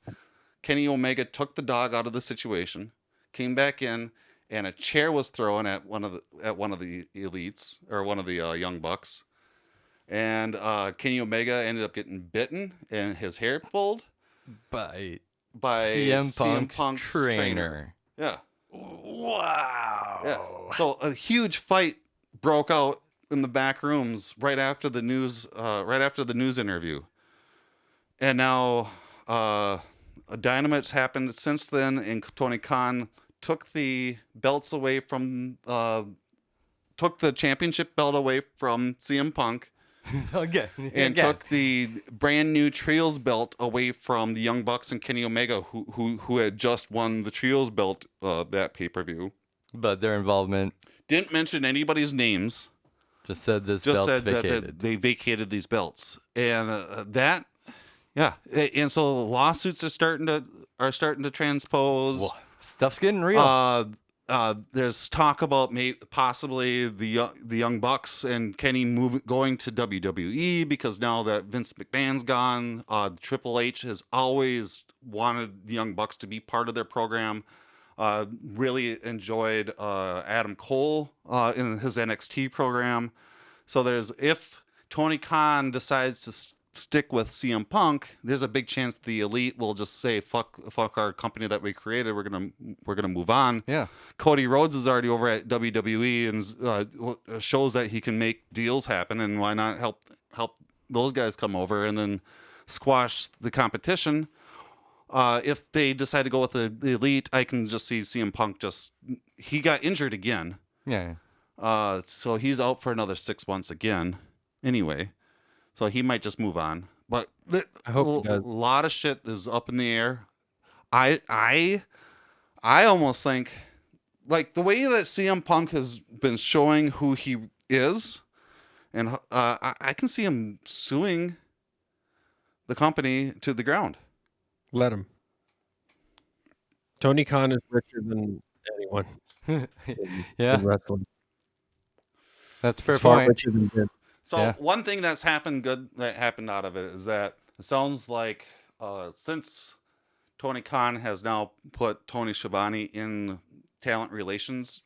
Kenny Omega took the dog out of the situation, came back in, and a chair was thrown at one of the elites, or one of the Young Bucks. And Kenny Omega ended up getting bitten and his hair pulled By by CM Punk's Punk's trainer. Yeah. Wow. Yeah. So a huge fight broke out in the back rooms right after the news interview. And now Dynamite's happened since then, and Tony Khan took the belts away from took the championship belt away from CM Punk Okay. and took the brand new Trios belt away from the Young Bucks and Kenny Omega, who had just won the Trios belt that pay-per-view. But their involvement Didn't mention anybody's names. just said this Just belt's said that vacated. they vacated these belts, and and so lawsuits are starting to transpose. Whoa, stuff's getting real. There's talk about possibly the Young Bucks and Kenny going to WWE, because now that Vince McMahon's gone, Triple H has always wanted the Young Bucks to be part of their program. Really enjoyed Adam Cole in his NXT program. So if Tony Khan decides to stick with CM Punk, there's a big chance the Elite will just say fuck our company that we created. We're gonna move on. Yeah. Cody Rhodes is already over at WWE and shows that he can make deals happen. And why not help those guys come over and then squash the competition? If they decide to go with the Elite, I can just see CM Punk he got injured again. Yeah. So he's out for another 6 months again. Anyway, so he might just move on. But I hope he does. a lot of shit is up in the air. I almost think, like, the way that CM Punk has been showing who he is, and I can see him suing the company to the ground. Let him. Tony Khan is richer than anyone Yeah. in wrestling. That's a fair He's far point. richer than Vince. So one thing that happened out of it is that it sounds like since Tony Khan has now put Tony Schiavone in a talent relations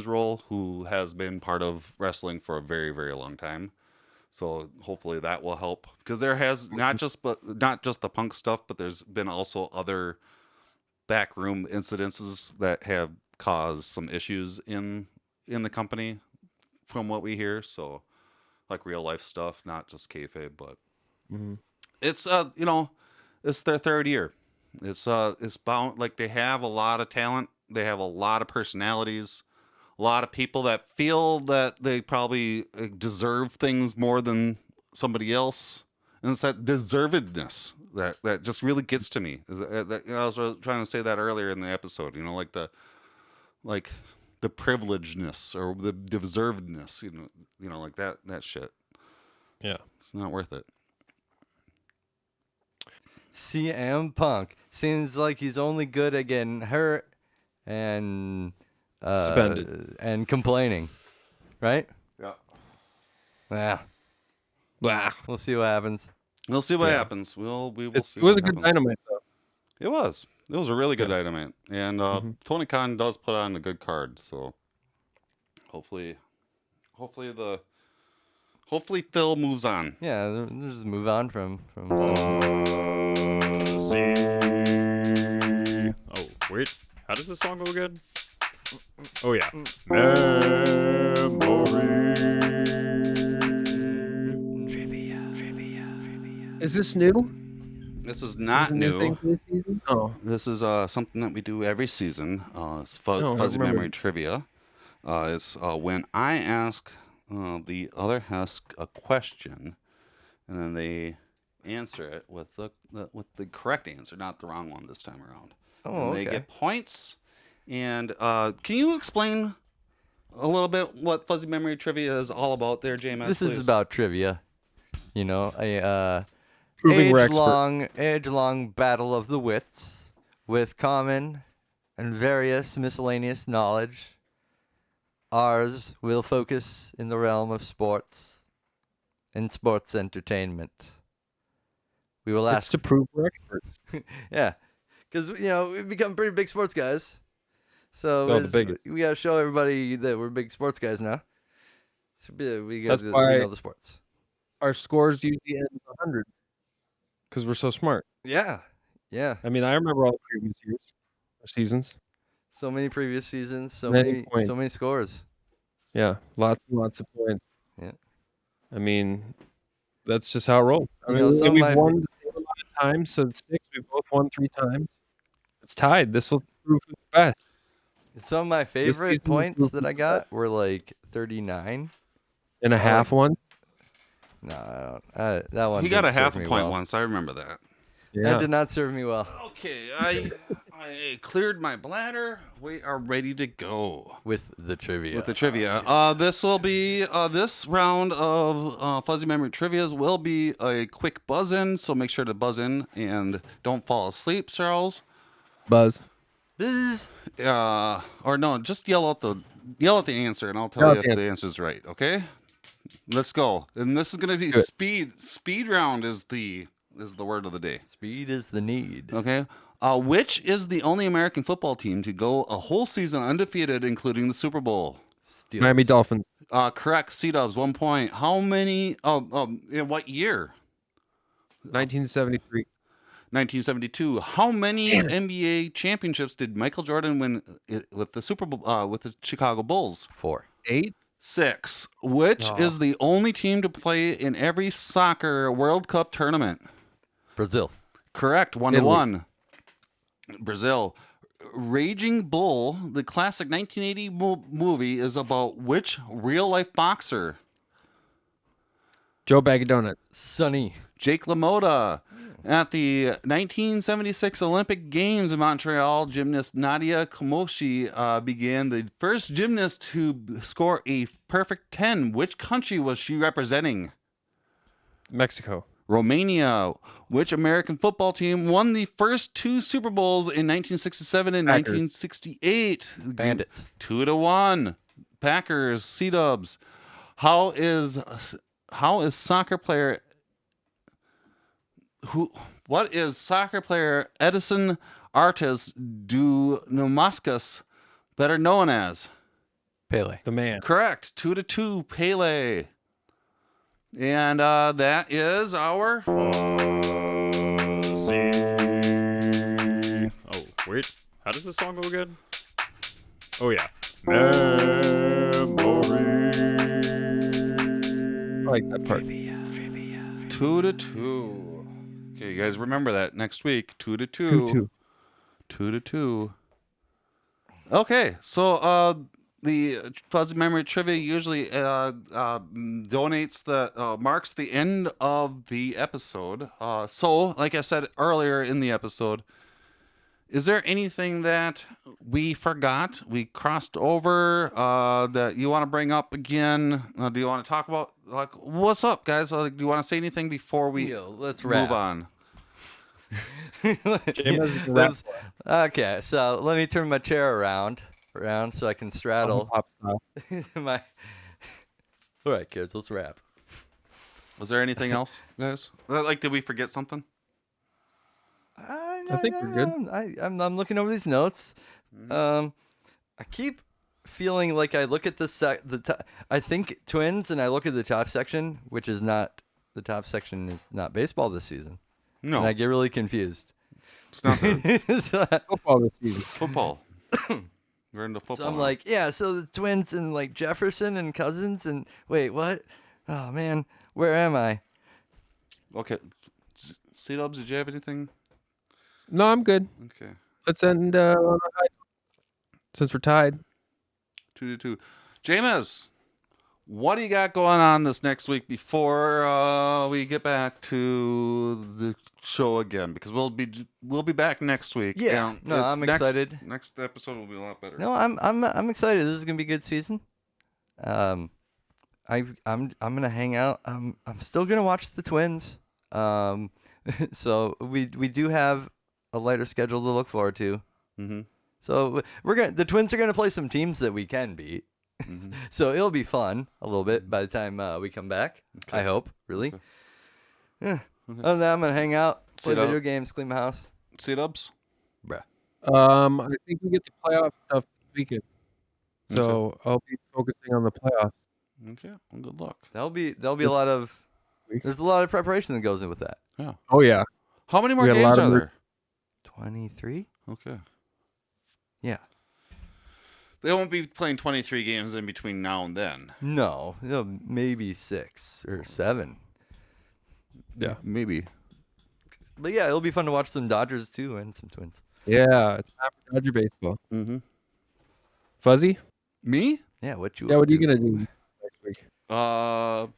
role, who has been part of wrestling for a very, very long time. So hopefully that will help, because there has not just the Punk stuff, but there's been also other backroom incidences that have caused some issues in the company, from what we hear. So, like, real life stuff, not just kayfabe, but it's it's their third year. It's bound, like, they have a lot of talent, they have a lot of personalities, a lot of people that feel that they probably deserve things more than somebody else. And it's that deservedness that just really gets to me. I was trying to say that earlier in the episode, like the privilegedness or the deservedness, like that shit. Yeah. It's not worth it. CM Punk seems like he's only good at getting hurt and Suspended and complaining, right? Yeah. Yeah. Blah. We'll see what happens. We'll see what happens. We will see. It was what a good happens. Dynamite, though. It was a really good Dynamite, and Tony Khan does put on a good card. So hopefully Phil moves on. Yeah, just move on from some. Oh, wait. How does this song go again? Oh, yeah. Memory. Is this new? This is not Is it a new thing new. for this season? Oh. This is something that we do every season. It's I Fuzzy remember. Memory Trivia. It's when I ask the other Husk a question, and then they answer it with the correct answer, not the wrong one this time around. Oh, and they okay. get points. And can you explain a little bit what Fuzzy Memory Trivia is all about there, James? This is about trivia. A Proving we're expert. age-long battle of the wits with common and various miscellaneous knowledge. Ours will focus in the realm of sports and sports entertainment. We will It's ask to prove we're experts. yeah, because we've become pretty big sports guys. So Oh, the biggest. we gotta show everybody that we're big sports guys now. So we That's we why- know the sports. Our scores usually end in the hundreds because we're so smart. Yeah, yeah. I mean, I remember all the previous years or seasons. So many previous seasons, so Many many points. scores. Yeah, lots and lots of points. Yeah. I mean, that's just how it rolls. You know, some of we've my- won the same amount of times, so it's 6. We've both won 3 times. It's tied. This will prove who's best. Some of my favorite season will points prove that I who's got were like 39. And a half one. No, I don't. That one. He got a didn't serve half a me point well. once. I remember that. That did not serve me well. Okay, I cleared my bladder. We are ready to go with the trivia. This will be this round of fuzzy memory trivias will be a quick buzz in. So make sure to buzz in and don't fall asleep, Charles. Buzz. Buzz. Or no, just yell out the answer, and I'll tell you if the answer is right. Okay. Let's go. And this is gonna be speed. Speed round is the word of the day. Speed is the need. Okay. Which is the only American football team to go a whole season undefeated, including the Super Bowl? Steelers. Miami Dolphins. Correct. C-Dubs, 1 point. How many? In what year? 1973. 1972. How many NBA championships did Michael Jordan win with the Super Bowl with the Chicago Bulls? 4. 8. 6. Which is the only team to play in every soccer World Cup tournament? Brazil. Correct. 1-1. Brazil. Raging Bull, the classic 1980 movie, is about which real-life boxer? Joe Bag of Donuts. Sonny. Jake LaMotta. At the 1976 Olympic Games in Montreal, gymnast Nadia Comaneci began the first gymnast to score a perfect 10. Which country was she representing? Mexico. Romania. Which American football team won the first 2 Super Bowls in 1967 and Packers. 1968? Bandits. 2-1. Packers. C-Dubs. How is soccer player what is soccer player Edison Artis Dounouskas better known as? Pele. The man. Correct. 2-2. Pele. And that is our Oh, wait. How does this song go again? Oh, yeah. Memory. I like that part. 2-2. Okay, you guys remember that next week. 2-2. 2-2. Okay, so the Fuzzy Memory Trivia usually donates marks the end of the episode. So, like I said earlier in the episode, is there anything that we forgot, we crossed over, that you want to bring up again? Do you want to talk about, like, what's up, guys? Do you want to say anything before we let's move wrap. on? Okay, so let me turn my chair around so I can straddle my. All right, kids, let's wrap. Was there anything else, guys? Like, did we forget something? I think we're good. I'm looking over these notes. I keep feeling like I look at I think Twins, and I look at the top section, which is not the top section is not baseball this season. No, and I get really confused. It's not football this season. Football. We're into football. So I'm like, yeah. So the Twins and like Jefferson and Cousins and wait, what? Oh man, where am I? Okay, C-Dubs, did you have anything? No, I'm good. Okay. Let's end on a high note, since we're tied. 2-2. Jameis, what do you got going on this next week before we get back to the show again? Because we'll be back next week. Yeah. No, I'm excited. Next episode will be a lot better. No, I'm excited. This is gonna be a good season. I'm gonna hang out. I'm still gonna watch the Twins. So we do have a lighter schedule to look forward to. Mm-hmm. So the Twins are gonna play some teams that we can beat. Mm-hmm. So it'll be fun a little bit by the time we come back. Okay. I hope, really. Okay. Yeah. Okay. Other than that, I'm gonna hang out, play video games, clean my house. C-Dubs? Bruh. I think we get the playoff stuff this weekend. So I'll be focusing on the playoffs. Okay. Well, good luck. There'll be a lot of there's a lot of preparation that goes in with that. Yeah. Oh yeah. How many more games are there? 23. Okay. Yeah. They won't be playing 23 games in between now and then. No, maybe 6 or 7. Yeah. Maybe. But yeah, it'll be fun to watch some Dodgers too and some Twins. Yeah, it's time for Dodger baseball. Mm-hmm. Fuzzy? Me? Yeah, what you are you gonna do next week? I'm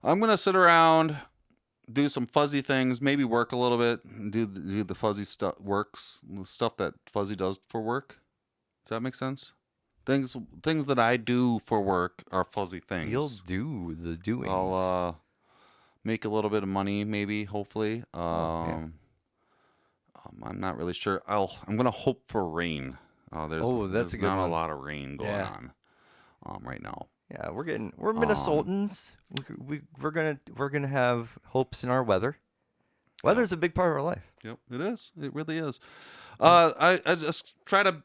gonna sit around, do some fuzzy things, maybe work a little bit, and do the fuzzy stuff stuff that Fuzzy does for work. Does that make sense? Things that I do for work are fuzzy things. You'll do the doings. I'll make a little bit of money, maybe, hopefully. Yeah. I'm not really sure. I'm gonna hope for rain. There's That's a good not one. a lot of rain going on right now. Yeah, we're Minnesotans. We're gonna have hopes in our weather. Weather's a big part of our life. Yep, it is. It really is. I just try to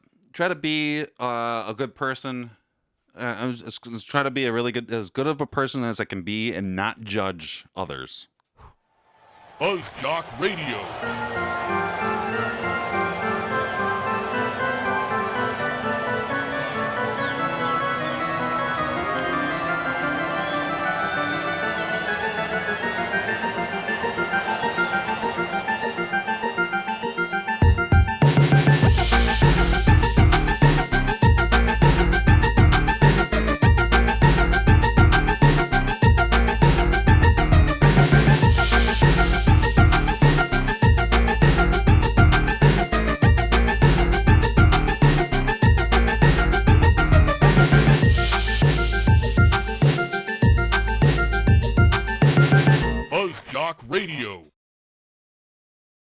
be a good person. I just try to be as good of a person as I can be, and not judge others. FuzzJock Radio.